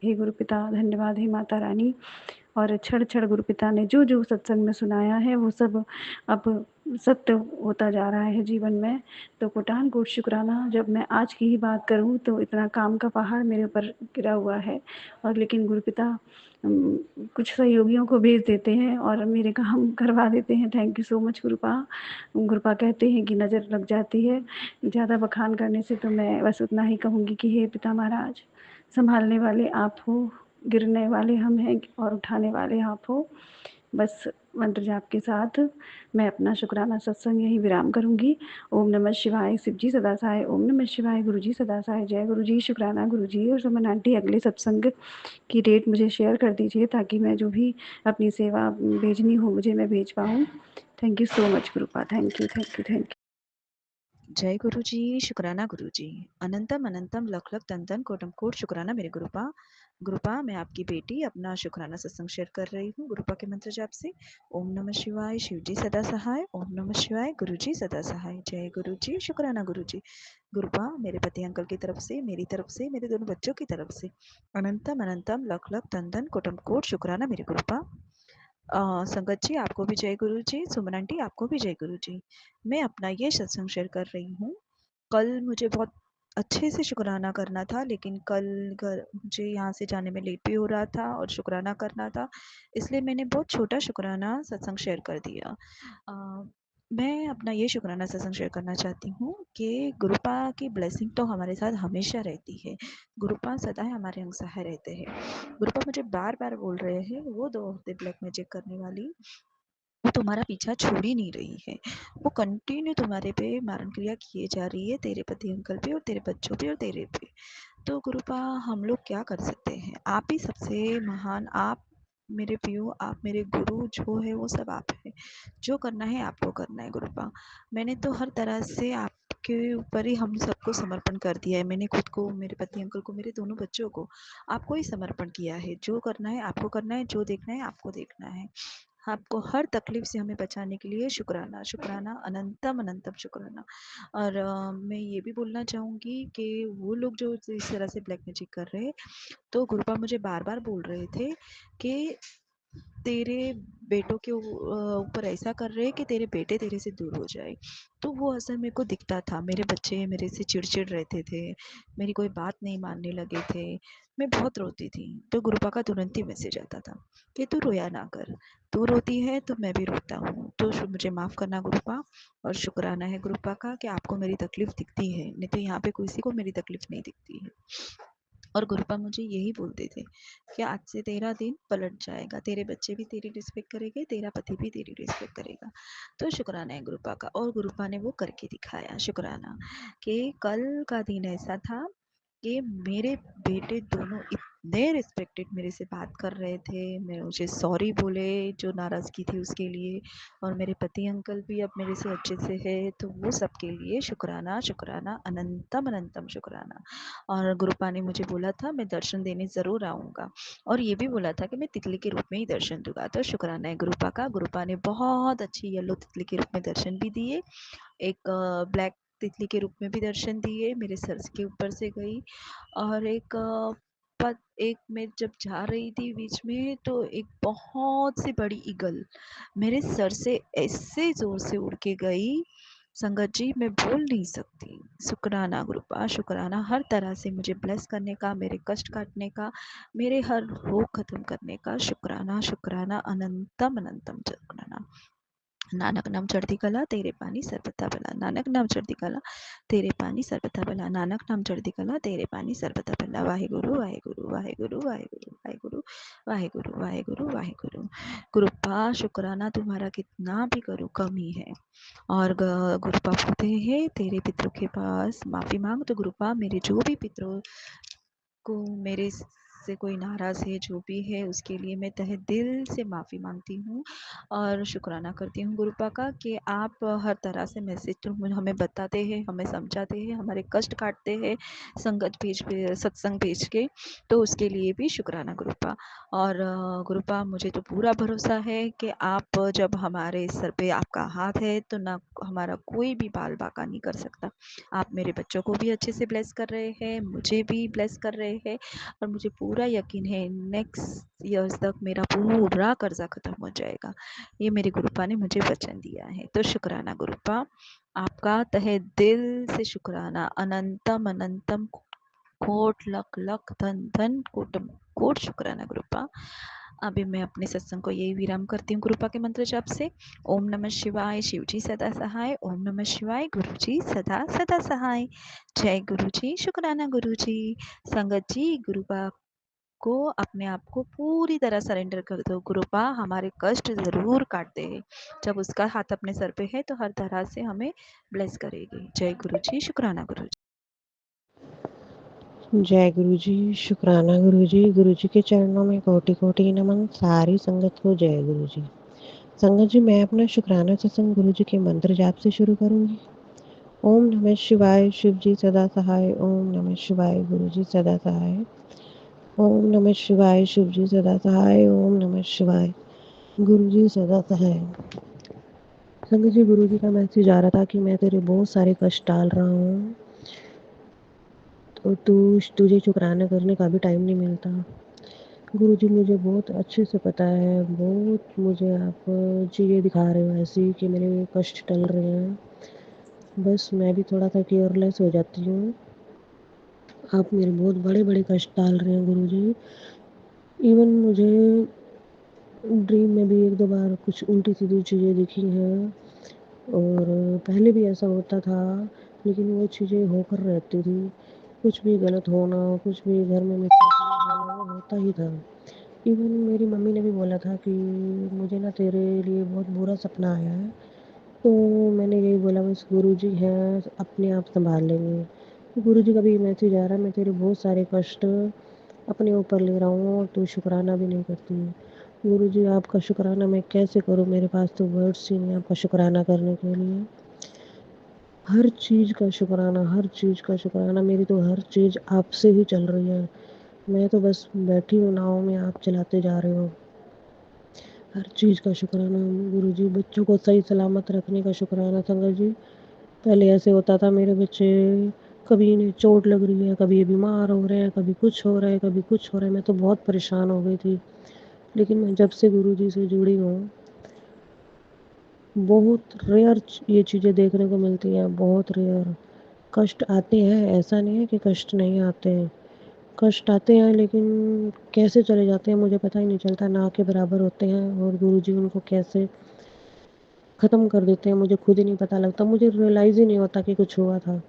हे गुरु पिता, धन्यवाद हे माता रानी। और क्षण क्षण गुरु पिता ने जो जो सत्संग में सुनाया है वो सब अब सत्य होता जा रहा है जीवन में। तो कोटान कोट शुक्राना। जब मैं आज की ही बात करूं तो इतना काम का पहाड़ मेरे ऊपर गिरा हुआ है, और लेकिन गुरु पिता कुछ सहयोगियों को भेज देते हैं और मेरे काम करवा देते हैं। Thank you so much गुरुपा। गुरुपा कहते हैं कि नज़र लग जाती है। ज़्यादा बखान करने से तो मैं बस उतना ही कहूँगी कि हे पिता महाराज, संभालने वाले आप हो, गिरने वाले हम हैं और उठाने वाले आप हो। बस मंत्र जाप के साथ मैं अपना शुक्राना सत्संग यही विराम करूंगी। ओम नमः शिवाय। शिव जी सदा सहाय। ओम नमः शिवाय। गुरु जी सदा सहाय। जय गुरु जी। शुक्राना गुरु जी। और सुमन आंटी अगले सत्संग की डेट मुझे शेयर कर दीजिए ताकि मैं जो भी अपनी सेवा भेजनी हो मुझे मैं भेज पाऊँ। Thank you so much गुरुपा। Thank you thank you thank you. जय गुरु जी, शुक्राना गुरु जी। अनंतम अनंतम लख लख तन तन कोटम कोट शुक्राना मेरे गुरुपा। गुरुपा, मैं आपकी बेटी अपना शुक्राना सत्संग शेयर कर रही हूँ गुरुपा के मंत्र जाप से। ओम नमः शिवाय, शिव जी सदा सहाय। ओम नमः शिवाय, गुरु जी सदा सहाय। जय गुरु जी, शुक्राना गुरु जी। गुरुपा, मेरे पति अंकल की तरफ से, मेरी तरफ से, मेरे दोनों बच्चों की तरफ से अनंतम अनंतम लख लख तन तन कोटम कोट शुक्राना मेरे गुरुपा। संगत जी, आपको भी जय गुरु जी। सुमन आंटी, आपको भी जय गुरु जी। मैं अपना ये सत्संग शेयर कर रही हूँ। कल मुझे बहुत अच्छे से शुक्राना करना था, लेकिन कल घर मुझे यहाँ से जाने में लेट भी हो रहा था और शुक्राना करना था, इसलिए मैंने बहुत छोटा शुक्राना सत्संग शेयर कर दिया। मैं अपना ये शुक्राना सत्संग शेयर करना चाहती हूँ कि गुरुपा की ब्लेसिंग तो हमारे साथ हमेशा रहती है। गुरुपा सदा हमारे अंग सहाय रहते हैं। गुरुपा मुझे बार बार बोल रहे हैं, वो 2 हफ्ते ब्लैक मैजिक करने वाली, वो तुम्हारा पीछा छोड़ ही नहीं रही है। वो कंटिन्यू तुम्हारे पे मारण क्रिया किए जा रही है, तेरे पति अंकल पे और तेरे बच्चों पे और तेरे पे। तो गुरुपा, हम लोग क्या कर सकते हैं? आप ही सबसे महान, आप मेरे पियो, आप मेरे गुरु जो है वो सब आप है। जो करना है आपको करना है गुरुपा। मैंने तो हर तरह से आपके ऊपर ही हम सबको समर्पण कर दिया है। मैंने खुद को, मेरे पति अंकल को, मेरे दोनों बच्चों को आपको ही समर्पण किया है। जो करना है आपको करना है, जो देखना है आपको देखना है। आपको हर तकलीफ से हमें बचाने के लिए शुक्राना, शुक्राना, अनंतम अनंतम शुक्राना। और मैं ये भी बोलना चाहूँगी कि वो लोग जो इस तरह से ब्लैक मैजिक कर रहे हैं, तो गुरुपा मुझे बार बार बोल रहे थे कि तेरे बेटों के ऊपर ऐसा कर रहे हैं कि तेरे बेटे तेरे से दूर हो जाए। तो वो असर मेरे को दिखता था। मेरे बच्चे मेरे से चिड़चिड़ रहते थे, मेरी कोई बात नहीं मानने लगे थे, मैं बहुत रोती थी। तो गुरुपा का तुरंत ही मैसेज आता था कि तू रोया ना कर, तू रोती है तो मैं भी रोता हूँ, तो मुझे माफ़ करना गुरुपा। और शुक्राना है गुरुपा का कि आपको मेरी तकलीफ़ दिखती है, नहीं तो यहाँ पे किसी को मेरी तकलीफ़ नहीं दिखती है। और गुरुपा मुझे यही बोलते थे कि आज से तेरा दिन पलट जाएगा, तेरे बच्चे भी तेरी रिस्पेक्ट करेंगे, तेरा पति भी तेरी रिस्पेक्ट करेगा। तो शुक्राना है गुरुपा का। और गुरुपा ने वो करके दिखाया, शुक्राना। कि कल का दिन ऐसा था कि मेरे बेटे दोनों इतने रिस्पेक्टेड मेरे से बात कर रहे थे, मैं मुझे सॉरी बोले जो नाराज़गी थी उसके लिए। और मेरे पति अंकल भी अब मेरे से अच्छे से है, तो वो सबके लिए शुक्राना, शुक्राना, अनंतम अनंतम शुक्राना। और गुरुपा ने मुझे बोला था मैं दर्शन देने ज़रूर आऊँगा, और ये भी बोला था कि मैं तितली के रूप में ही दर्शन दूंगा। तो शुक्राना है गुरुपा का। गुरुपा ने बहुत अच्छी येलो तितली के रूप में दर्शन भी दिए, एक ब्लैक तितली के रूप में भी दर्शन दिए, मेरे सर के ऊपर से गई। और एक मैं जब जा रही थी बीच में, तो एक बहुत सी बड़ी ईगल मेरे सर से ऐसे ज़ोर से उड़ के गई, संगत जी मैं बोल नहीं सकती। शुक्राना गुरुपा, शुक्राना हर तरह से मुझे ब्लेस करने का, मेरे कष्ट काटने का, मेरे हर रोग ख़त्म करने का। शुक्राना, शुक्राना, अनंतम अनंतम शुक्राना। नानक नाम चढ़ती कला तेरे पानी सर्बथा भला, नानक नाम चढ़ती कला तेरे पानी सर्बथा भला, नानक नाम चढ़ती कला तेरे पानी सर्बथा भला। वाहेगुरु वाहेगुरु वाहेगुरु वाहेगुरु वाहेगुरु वाहेगुरु वाहेगुरु वाहेगुरु। गुरुपा, शुक्राना तुम्हारा कितना भी करूँ कम ही है। और गुरुपा बोलते हैं तेरे पितरों के पास माफ़ी मांग। तो गुरुपा, मेरे जो भी पितरों को मेरे से कोई नाराज़ है, जो भी है, उसके लिए मैं तहे दिल से माफ़ी मांगती हूँ और शुक्राना करती हूँ गुरुपा का कि आप हर तरह से मैसेज तो हमें बताते हैं, हमें समझाते हैं, हमारे कष्ट काटते हैं संगत भेज पे, सत्संग भेज के, तो उसके लिए भी शुक्राना गुरुपा। और गुरुपा, मुझे तो पूरा भरोसा है कि आप जब हमारे सर पे आपका हाथ है तो ना हमारा कोई भी बाल बाका नहीं कर सकता। आप मेरे बच्चों को भी अच्छे से ब्लेस कर रहे हैं, मुझे भी ब्लेस कर रहे हैं, और मुझे पूरा यकीन है नेक्स्ट ईयर्स तक मेरा पूरा कर्जा ख़त्म हो जाएगा। ये मेरे गुरुपा ने मुझे वचन दिया है। तो शुक्राना गुरुपा, आपका तहे दिल से शुक्राना, अनंतम अनंतम कोट लख लख धन धन कोटम कोट शुक्राना गुरुपा। अभी मैं अपने सत्संग को यही विराम करती हूँ गुरुपा के मंत्र जाप से। ओम नमः शिवाय, शिव जी सदा सहाय। ओम नमः शिवाय, गुरु जी सदा सदा सहाय। जय गुरु जी, शुक्राना गुरु जी। संगत जी, गुरुपा को अपने आप को पूरी तरह सरेंडर कर दो। गुरुपा हमारे कष्ट ज़रूर काटते हैं, जब उसका हाथ अपने सर पे है तो हर तरह से हमें ब्लेस करेगी। जय गुरु जी, शुक्राना गुरु जी। जय गुरु जी, शुक्राना गुरु जी। गुरु जी के चरणों में कोटि कोटि नमन। सारी संगत को जय गुरु जी। संगत जी, मैं अपना शुक्राना सत्संग गुरु जी के मंत्र जाप से शुरू करूंगी। ओम नमः शिवाय शिव जी सदा सहाय। ओम नमः शिवाय गुरु जी सदा सहाय। ओम नमः शिवाय शिव जी सदा सहाय। ओम नमः शिवाय गुरु जी सदा सहाय। संगत जी, गुरु जी का मैसेज आ रहा था कि मैं तेरे बहुत सारे कष्ट टाल रहा हूँ, तो तुझे शुक्राना करने का भी टाइम नहीं मिलता। गुरु जी, मुझे बहुत अच्छे से पता है, बहुत मुझे आप चीज़ें दिखा रहे हो ऐसी कि मेरे कष्ट टल रहे हैं, बस मैं भी थोड़ा सा केयरलेस हो जाती हूँ। आप मेरे बहुत बड़े बड़े कष्ट टाल रहे हैं गुरु जी। इवन मुझे ड्रीम में भी एक दो बार कुछ उल्टी सीधी चीज़ें दिखी हैं, और पहले भी ऐसा होता था, लेकिन वो चीज़ें होकर रहती थी। कुछ भी गलत होना, कुछ भी घर में मिसहैपनिंग होना, वो होता ही था। इवन मेरी मम्मी ने भी बोला था कि मुझे ना तेरे लिए बहुत बुरा सपना आया है, तो मैंने यही बोला बस गुरुजी हैं, अपने आप संभाल लेंगे। तो गुरुजी का भी मैसेज आ रहा है, मैं तेरे बहुत सारे कष्ट अपने ऊपर ले रहा हूँ और तू शुक्राना भी नहीं करती है। गुरुजी, आपका शुक्राना मैं कैसे करूँ, मेरे पास तो वर्ड्स ही नहीं आपका शुक्राना करने के लिए। हर चीज़ का शुक्राना, हर चीज़ का शुक्राना, मेरी तो हर चीज़ आपसे ही चल रही है। मैं तो बस बैठी हूँ नाव में, आप चलाते जा रहे हो। हर चीज़ का शुक्राना गुरुजी, बच्चों को सही सलामत रखने का शुक्राना संगत जी। पहले ऐसे होता था, मेरे बच्चे कभी इन्हें चोट लग रही है, कभी ये बीमार हो रहे हैं, कभी कुछ हो रहा है, कभी कुछ हो रहा है, मैं तो बहुत परेशान हो गई थी। लेकिन मैं जब से गुरुजी से जुड़ी हूँ, बहुत रेयर ये चीज़ें देखने को मिलती हैं, बहुत रेयर। कष्ट आते हैं, ऐसा नहीं है कि कष्ट नहीं आते हैं, कष्ट आते हैं, लेकिन कैसे चले जाते हैं मुझे पता ही नहीं चलता, ना के बराबर होते हैं, और गुरुजी उनको कैसे ख़त्म कर देते हैं मुझे खुद ही नहीं पता लगता, मुझे रियलाइज़ ही नहीं होता कि कुछ हुआ था।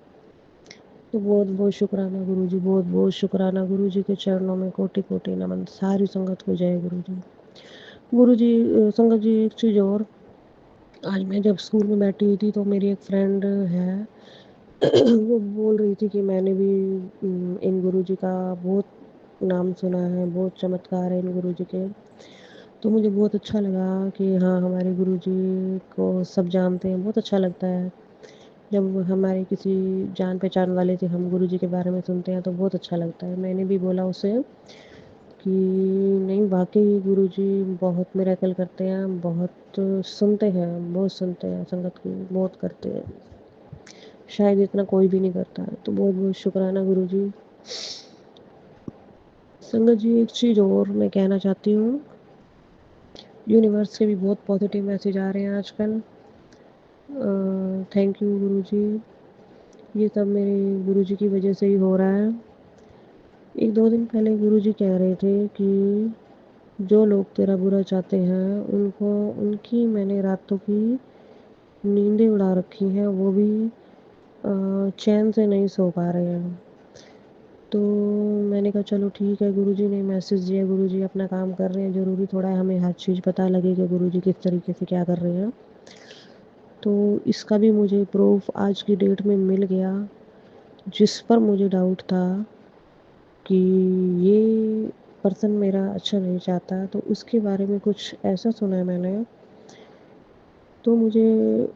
तो बहुत बहुत शुक्राना गुरुजी, बहुत बहुत शुक्राना गुरुजी के चरणों में कोटि कोटि नमन। सारी संगत को जय गुरुजी। गुरुजी, संगत जी एक चीज़ और, आज मैं जब स्कूल में बैठी हुई थी तो मेरी एक फ्रेंड है वो बोल रही थी कि मैंने भी इन गुरुजी का बहुत नाम सुना है, बहुत चमत्कार है इन गुरुजी के। तो मुझे बहुत अच्छा लगा कि हाँ, हमारे गुरुजी को सब जानते हैं, बहुत अच्छा लगता है जब हमारे किसी जान पहचान वाले से हम गुरुजी के बारे में सुनते हैं, तो बहुत अच्छा लगता है। मैंने भी बोला उसे कि नहीं, वाकई गुरुजी बहुत मिरेकल करते हैं, बहुत सुनते हैं, बहुत सुनते हैं, संगत की बहुत करते हैं, शायद इतना कोई भी नहीं करता है। तो बहुत बहुत शुक्राना गुरुजी। संगत जी, एक चीज़ और मैं कहना चाहती हूँ, यूनिवर्स से भी बहुत पॉजिटिव मैसेज आ रहे हैं आजकल। थैंक यू गुरुजी, ये सब मेरे गुरुजी की वजह से ही हो रहा है। एक दो दिन पहले गुरुजी कह रहे थे कि जो लोग तेरा बुरा चाहते हैं उनको, उनकी मैंने रातों की नींदें उड़ा रखी हैं, वो भी चैन से नहीं सो पा रहे हैं। तो मैंने कहा चलो ठीक है, गुरुजी ने मैसेज दिया, गुरुजी अपना काम कर रहे हैं, ज़रूरी थोड़ा है हमें हर चीज़ पता लगे कि गुरुजी किस तरीके से क्या कर रहे हैं। तो इसका भी मुझे प्रूफ आज की डेट में मिल गया, जिस पर मुझे डाउट था कि ये पर्सन मेरा अच्छा नहीं चाहता, तो उसके बारे में कुछ ऐसा सुना है मैंने, तो मुझे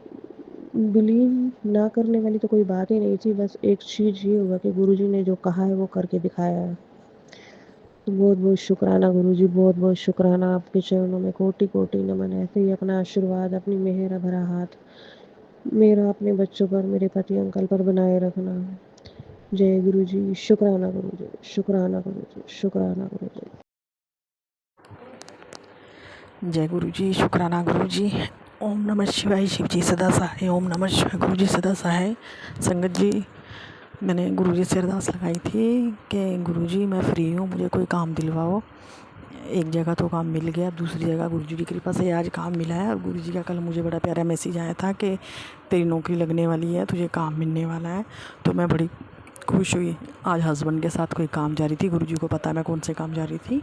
बिलीव ना करने वाली तो कोई बात ही नहीं थी। बस एक चीज़ ये हुआ कि गुरुजी ने जो कहा है वो करके दिखाया है। तो बहुत बहुत शुक्राना गुरुजी, बहुत बहुत शुक्राना, आपके चरणों में कोटि कोटि नमन। ऐसे ही अपना आशीर्वाद, अपनी मेहर भरा हाथ मेरा अपने बच्चों पर, मेरे पति अंकल पर बनाए रखना। जय गुरुजी, शुक्राना गुरुजी, शुक्राना गुरुजी, शुक्राना गुरुजी। जय गुरु जी, शुक्राना गुरु जी। ओम नमः शिवाय शिव जी सदा सहाय। ओम नमः शिवाय गुरु जी सदा सहाय। संगत जी, मैंने गुरु जी से अरदास लगाई थी कि गुरु जी मैं फ्री हूँ, मुझे कोई काम दिलवाओ। एक जगह तो काम मिल गया, दूसरी जगह गुरु जी की कृपा से आज काम मिला है। और गुरु जी का कल मुझे बड़ा प्यारा मैसेज आया था कि तेरी नौकरी लगने वाली है, तुझे काम मिलने वाला है। तो मैं बड़ी खुश हुई। आज हस्बैंड के साथ कोई काम जा रही थी, गुरुजी को पता है मैं कौन से काम जा रही थी।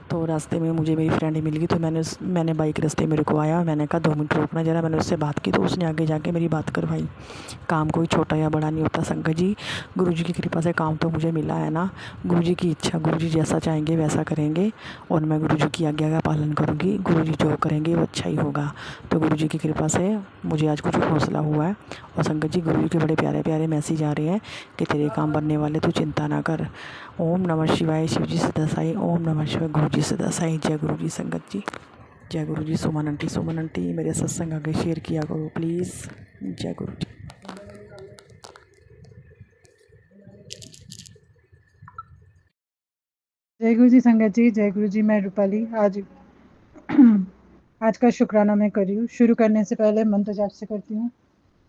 तो रास्ते में मुझे मेरी फ्रेंड मिल गई, तो मैंने बाइक रास्ते मेरे को आया, मैंने कहा 2 मिनट रोकना ज़रा। मैंने उससे बात की तो उसने आगे जाके मेरी बात करवाई। काम कोई छोटा या बड़ा नहीं होता संगत जी, गुरुजी की कृपा से काम तो मुझे मिला है ना। गुरुजी की इच्छा, गुरुजी जैसा चाहेंगे वैसा करेंगे और मैं गुरुजी की आज्ञा का पालन करूँगी। गुरुजी जो करेंगे वो अच्छा ही होगा। तो गुरुजी की कृपा से मुझे आज कुछ हौसला हुआ है। और संगत जी, गुरुजी के बड़े प्यारे प्यारे मैसेज आ रहे हैं कि तेरे काम बनने वाले, तू चिंता ना कर। ओम नमः शिवाय, शिव जी सदा साई। ओम नमः शिवाय, गुरु जी सदा साई। जय गुरु जी संगत जी, जय गुरु जी। सुमन आंटी मेरे सत्संग आगे शेयर किया करो प्लीज़। जय गुरु जी। जय गुरु जी संगत जी, जय गुरु जी। मैं रूपाली आज का शुक्राना मैं कर रही हूँ। शुरू करने से पहले मंत्र जाप से करती हूँ।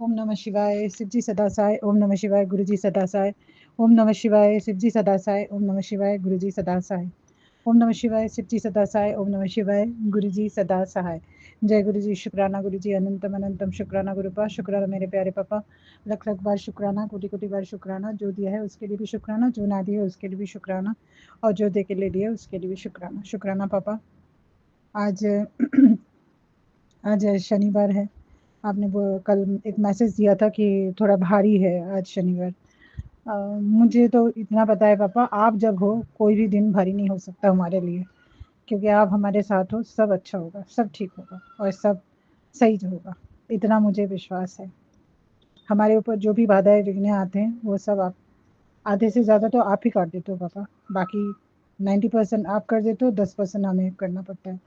ओम नमः शिवाय, शिव जी सदा साई। ओम नमः शिवाय, गुरु जी सदा साई। ओम नमः शिवाय, शिव जी सदा साई। ओम नमः शिवाय, गुरु जी सदा साई। ओम नमः शिवाय, शिव जी सदा साई। ओम नमः शिवाय, गुरु जी सदा सहाय। जय गुरु जी। शुक्राना गुरु जी, अनंतम अनंतम शुक्राना गुरुपा। शुक्राना मेरे प्यारे पापा, लख लख बार शुक्राना, कोटि कोटि बार शुक्राना। जो दिया है उसके लिए भी शुक्राना, जो ना दिया उसके लिए भी शुक्राना, और जो दे के ले लिया उसके लिए भी शुक्राना। शुक्राना पापा। आज आज शनिवार है। आपने वो कल एक मैसेज दिया था कि थोड़ा भारी है आज शनिवार। मुझे तो इतना पता है पापा, आप जब हो कोई भी दिन भारी नहीं हो सकता हमारे लिए, क्योंकि आप हमारे साथ हो। सब अच्छा होगा, सब ठीक होगा और सब सही होगा, इतना मुझे विश्वास है। हमारे ऊपर जो भी बाधाएं विघ्न आते हैं वो सब आप, आधे से ज़्यादा तो आप ही काट देते हो पापा। बाकी 90% आप कर देते हो, 10% हमें करना पड़ता है,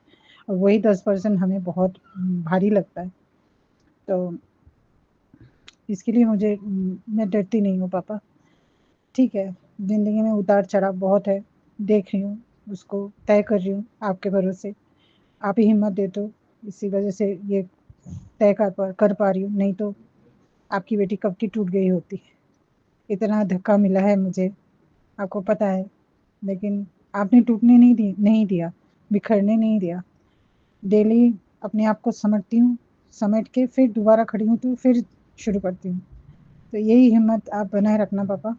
और वही 10% हमें बहुत भारी लगता है। तो इसके लिए मैं डरती नहीं हूँ पापा। ठीक है, ज़िंदगी में उतार चढ़ाव बहुत है, देख रही हूँ, उसको तय कर रही हूँ आपके भरोसे। आप ही हिम्मत देते हो, इसी वजह से ये तय कर पा रही हूँ, नहीं तो आपकी बेटी कब की टूट गई होती। इतना धक्का मिला है मुझे, आपको पता है, लेकिन आपने टूटने नहीं दिया, बिखरने नहीं दिया। डेली अपने आप को समेटती हूँ, समेट के फिर दोबारा खड़ी हूँ तो फिर शुरू करती हूँ। तो यही हिम्मत आप बनाए रखना पापा।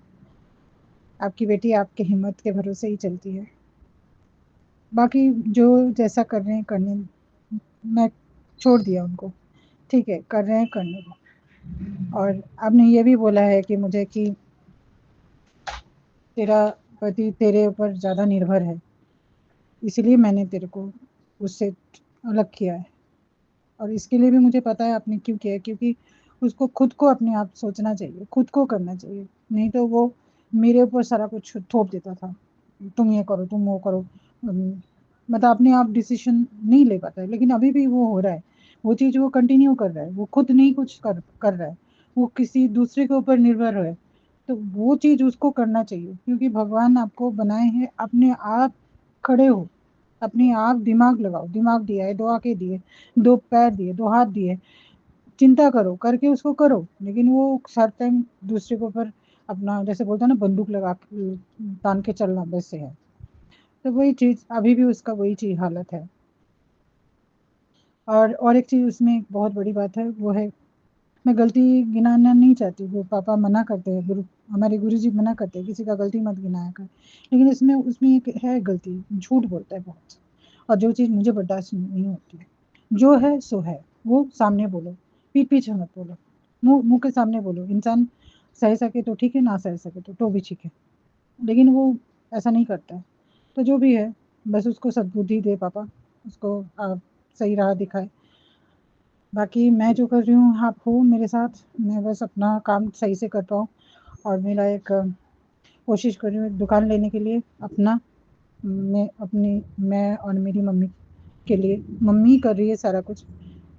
आपकी बेटी आपके हिम्मत के भरोसे ही चलती है। बाकी जो जैसा कर रहे हैं करने, मैं छोड़ दिया उनको। ठीक है, कर रहे हैं करने दो। और आपने ये भी बोला है कि मुझे कि तेरा पति तेरे ऊपर ज़्यादा निर्भर है, इसलिए मैंने तेरे को उससे अलग किया है। और इसके लिए भी मुझे पता है आपने क्यों किया है, क्योंकि उसको खुद को अपने आप सोचना चाहिए, खुद को करना चाहिए। नहीं तो वो मेरे ऊपर सारा कुछ थोप देता था, तुम ये करो, तुम वो करो। मतलब अपने आप डिसीजन नहीं ले पाता है, लेकिन अभी भी वो हो रहा है। वो चीज़ वो कंटिन्यू कर रहा है, वो खुद नहीं कुछ कर रहा है, वो किसी दूसरे के ऊपर निर्भर है। तो वो चीज़ उसको करना चाहिए, क्योंकि भगवान आपको बनाए हैं, अपने आप खड़े हो, अपने आप दिमाग लगाओ। दिमाग दिया है, 2 आँखें दिए, 2 पैर दिए, 2 हाथ दिए, चिंता करो, करके उसको करो। लेकिन वो हर टाइम दूसरे के ऊपर अपना, जैसे बोलते हैं ना, बंदूक लगा के तान के चलना, वैसे है। तो वही चीज़ अभी भी उसका वही चीज़ हालत है। और एक चीज़ उसमें बहुत बड़ी बात है, वो है, मैं गलती गिनाना नहीं चाहती। वो पापा मना करते हैं, हमारे गुरुजी मना करते हैं, किसी का गलती मत गिनाया कर। लेकिन उसमें एक है गलती, झूठ बोलता है बहुत, और जो चीज़ मुझे बर्दाश्त नहीं होती है। जो है सो है, वो सामने बोलो, पीठ पीछे मत बोलो, मुँह के सामने बोलो। इंसान सह सके तो ठीक है, ना सह सके तो भी ठीक है, लेकिन वो ऐसा नहीं करता है। तो जो भी है, बस उसको सद्बुद्धि दे पापा, उसको सही राह दिखाए। बाकी मैं जो कर रही हूँ, आप हो मेरे साथ, मैं बस अपना काम सही से कर पाऊँ। और मेरा एक कोशिश कर रही हूँ दुकान लेने के लिए अपना। मैं और मेरी मम्मी के लिए, मम्मी कर रही है सारा कुछ।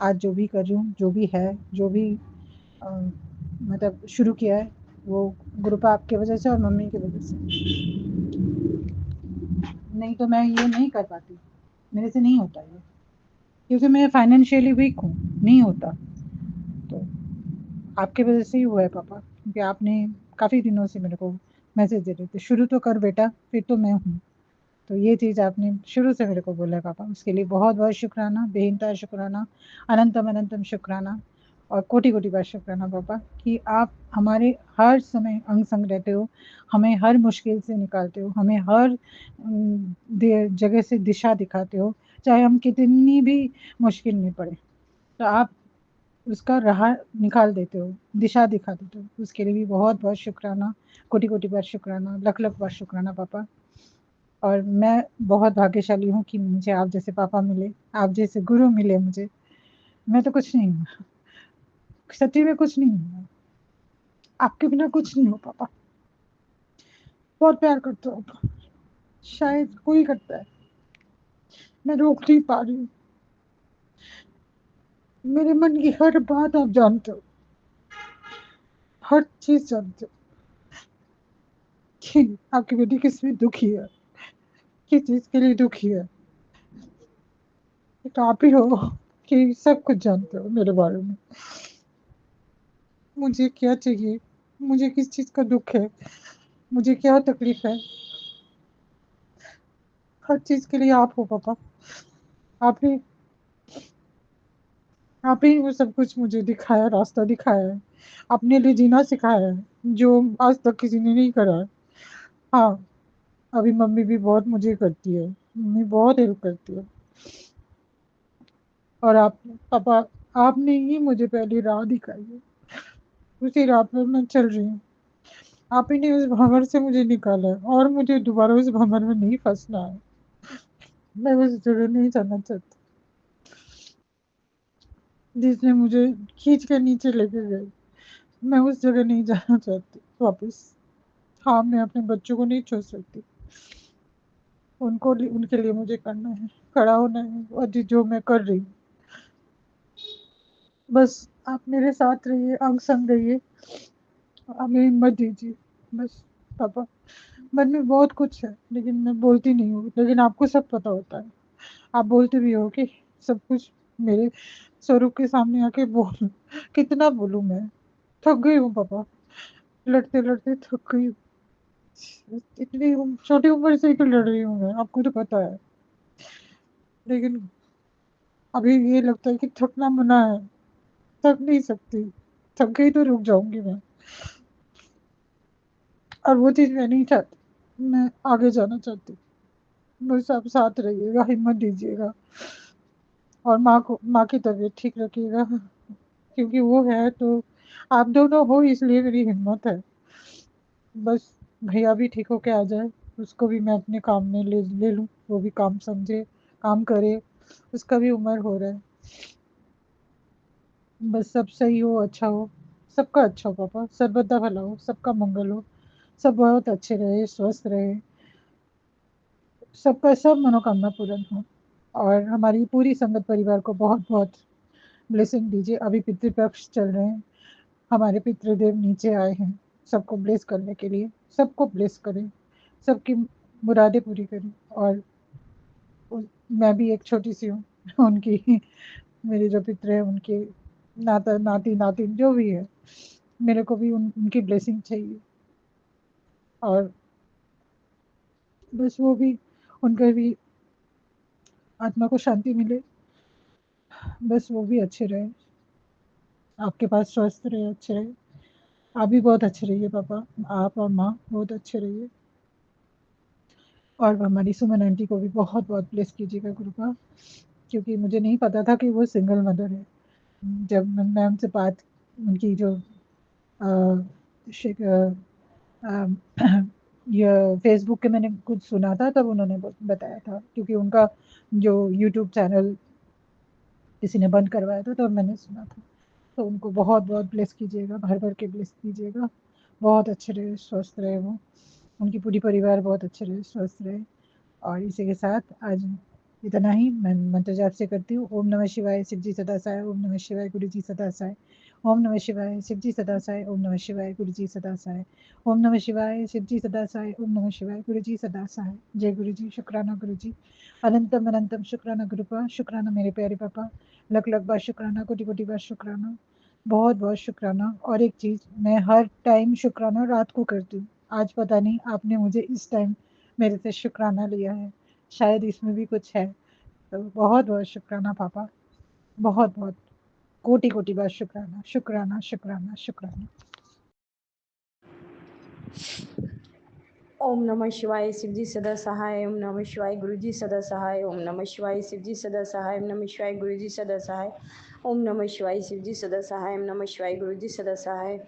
आज जो भी कर रही हूँ, जो भी है, जो भी मतलब शुरू किया है, वो ग्रुप आपकी वजह से और मम्मी की वजह से। नहीं तो मैं ये नहीं कर पाती, मेरे से नहीं होता ये, क्योंकि मैं फाइनेंशियली वीक हूँ, नहीं होता। तो आपके वजह से ही हुआ है पापा, क्योंकि आपने काफ़ी दिनों से मेरे को मैसेज दे रहे थे, शुरू तो कर बेटा, फिर तो मैं हूँ। तो ये चीज़ आपने शुरू से मेरे को बोला है पापा, उसके लिए बहुत बहुत शुक्राना, बेहिंता शुक्राना, अनंतम अनंतम शुक्राना। और कोटि-कोटि बार शुक्राना पापा कि आप हमारे हर समय अंग संग रहते हो, हमें हर मुश्किल से निकालते हो, हमें हर दे जगह से दिशा दिखाते हो, चाहे हम कितनी भी मुश्किल में पड़े, तो आप उसका राह निकाल देते हो, दिशा दिखा देते हो। उसके लिए भी बहुत-बहुत शुक्राना, कोटि-कोटि बार शुक्राना, लख-लख बार शुक्राना पापा। और मैं बहुत भाग्यशाली हूँ कि मुझे आप जैसे पापा मिले, आप जैसे गुरु मिले मुझे। मैं तो कुछ नहीं हूँ, सच्ची में कुछ नहीं हूँ, आपके बिना कुछ नहीं हूँ पापा। बहुत प्यार करते हो आप, शायद कोई करता है, मैं रोक नहीं पा रही हूँ। मेरे मन की हर बात आप जानते हो, हर चीज़ जानते हो कि आपकी बेटी किसमें दुखी है, किस चीज़ के लिए दुखी है। तो आप ही हो कि सब कुछ जानते हो मेरे बारे में। मुझे क्या चाहिए, मुझे किस चीज़ का दुःख है, मुझे क्या तकलीफ़ है, हर चीज़ के लिए आप हो पापा। आप ही आप ही वो सब कुछ मुझे दिखाया, रास्ता दिखाया है, अपने लिए जीना सिखाया है, जो आज तक किसी ने नहीं करा है। हाँ, अभी मम्मी भी बहुत मुझे करती है, मम्मी बहुत हेल्प करती है। और आप पापा, आपने ही मुझे पहली राह दिखाई है, उसी राह पर मैं चल रही हूँ। आप ही ने उस भंवर से मुझे निकाला है और मुझे दोबारा उस भंवर में नहीं फँसना है। मैं उस जगह नहीं जाना चाहती, जिसने मुझे खींच के नीचे लेके गए। मैं उस जगह नहीं जाना चाहती वापस। हाँ, मैं अपने बच्चों को नहीं छोड़ सकती। उनके लिए मुझे करना है, खड़ा होना है और जो मैं कर रही हूँ। बस आप मेरे साथ रहिए, अंग संग रहिए, हमें हिम्मत दीजिए। बस पापा, मन में बहुत कुछ है, लेकिन मैं बोलती नहीं हूँ, लेकिन आपको सब पता होता है। आप बोलते भी हो कि सब कुछ मेरे स्वरूप के सामने आके बोल, कितना बोलूँ मैं? थक गई हूँ पापा, लड़ते-लड़ते थक गई हूँ। इतनी छोटी उम्र से ही तो लड़ रही हूँ मैं, आपको तो पता है। लेकिन अभी ये लगता है कि थकना मना है, थक नहीं सकती, थक गई तो रुक जाऊँगी मैं। और वो चीज़ मैं नहीं चाहती, मैं आगे जाना चाहती हूँ। बस आप साथ रहिएगा, हिम्मत दीजिएगा और माँ की तबीयत ठीक रखिएगा, क्योंकि वो है तो आप दोनों हो, इसलिए मेरी हिम्मत है। बस भैया भी ठीक होके आ जाए, उसको भी मैं अपने काम में ले लूँ, वो भी काम समझे, काम करे, उसका भी उम्र हो रहा है। बस सब सही हो, अच्छा हो, सबका अच्छा हो पापा, सर्वदा भला हो, सबका मंगल हो, सब बहुत अच्छे रहे, स्वस्थ रहे, सबका सब मनोकामना पूर्ण हो। और हमारी पूरी संगत परिवार को बहुत-बहुत ब्लेसिंग दीजिए। अभी पितृपक्ष चल रहे हैं, हमारे पितृदेव नीचे आए हैं, सबको ब्लेस करने के लिए, सबको ब्लेस करें, सबकी मुरादें पूरी करें। और मैं भी एक छोटी-सी हूँ उनकी, मेरे जो पितृ हैं उनके नाती-नातिन जो भी है, मेरे को भी उनकी ब्लेसिंग चाहिए। और बस वो भी, उनका भी आत्मा को शांति मिले, बस वो भी अच्छे रहे, आपके पास स्वस्थ रहे, अच्छे रहे। आप भी बहुत अच्छे रहिए पापा, आप और माँ बहुत अच्छे रहिए। और हमारी सुमन आंटी को भी बहुत-बहुत ब्लेस कीजिएगा कृपा, क्योंकि मुझे नहीं पता था कि वो सिंगल मदर है। जब मैं उनसे बात, उनकी जो शिक ये फ़ेसबुक के मैंने कुछ सुना था, तब उन्होंने बताया था, क्योंकि उनका जो यूट्यूब चैनल किसी ने बंद करवाया था, तब मैंने सुना था। तो उनको बहुत-बहुत ब्लेस कीजिएगा, भर-भर के ब्लेस कीजिएगा। बहुत अच्छे रहे, स्वस्थ रहे वो, उनकी पूरी परिवार बहुत अच्छे रहे, स्वस्थ रहे। और इसी के साथ आज इतना ही, मैं मंत्र जाप से करती हूँ। ओम नमः शिवाय, शिव जी सदा सहाय, ओम नमः शिवाय, गुरु जी सदा सहाय, ओम नमः शिवाय, शिव जी सदा सहाय, ओम नमः शिवाय, गुरु जी सदा सहाय, ओम नमः शिवाय, शिव जी सदा सहाय, ओम नमः शिवाय, गुरु जी सदा सहाय। जय गुरु जी, शुक्राना गुरु जी, अनंतम अनंतम शुक्राना गुरुपा, शुक्राना मेरे प्यारे पापा, लख लख बार शुक्राना, कोटि कोटि बार शुक्राना, बहुत बहुत शुक्राना। और एक चीज़, मैं हर टाइम शुक्राना रात को करती हूँ, आज पता नहीं आपने मुझे इस टाइम मेरे से शुक्राना लिया है, शायद इसमें भी कुछ है। तो बहुत बहुत शुक्राना पापा, बहुत बहुत। कोटि कोटि बार शुक्राना शुक्राना शुक्राना शुक्राना। ओम नमः शिवाय शिवजी सदा सहाय। ओम नमः शिवाय गुरुजी सदा सहाय। ओम नमः शिवाय शिवजी सदा सहाय। ओम नमः शिवाय गुरुजी सदा सहाय। ओम नमः शिवाय शिवजी सदा सहाय। ओम नमः शिवाय गुरुजी सदा सहाय।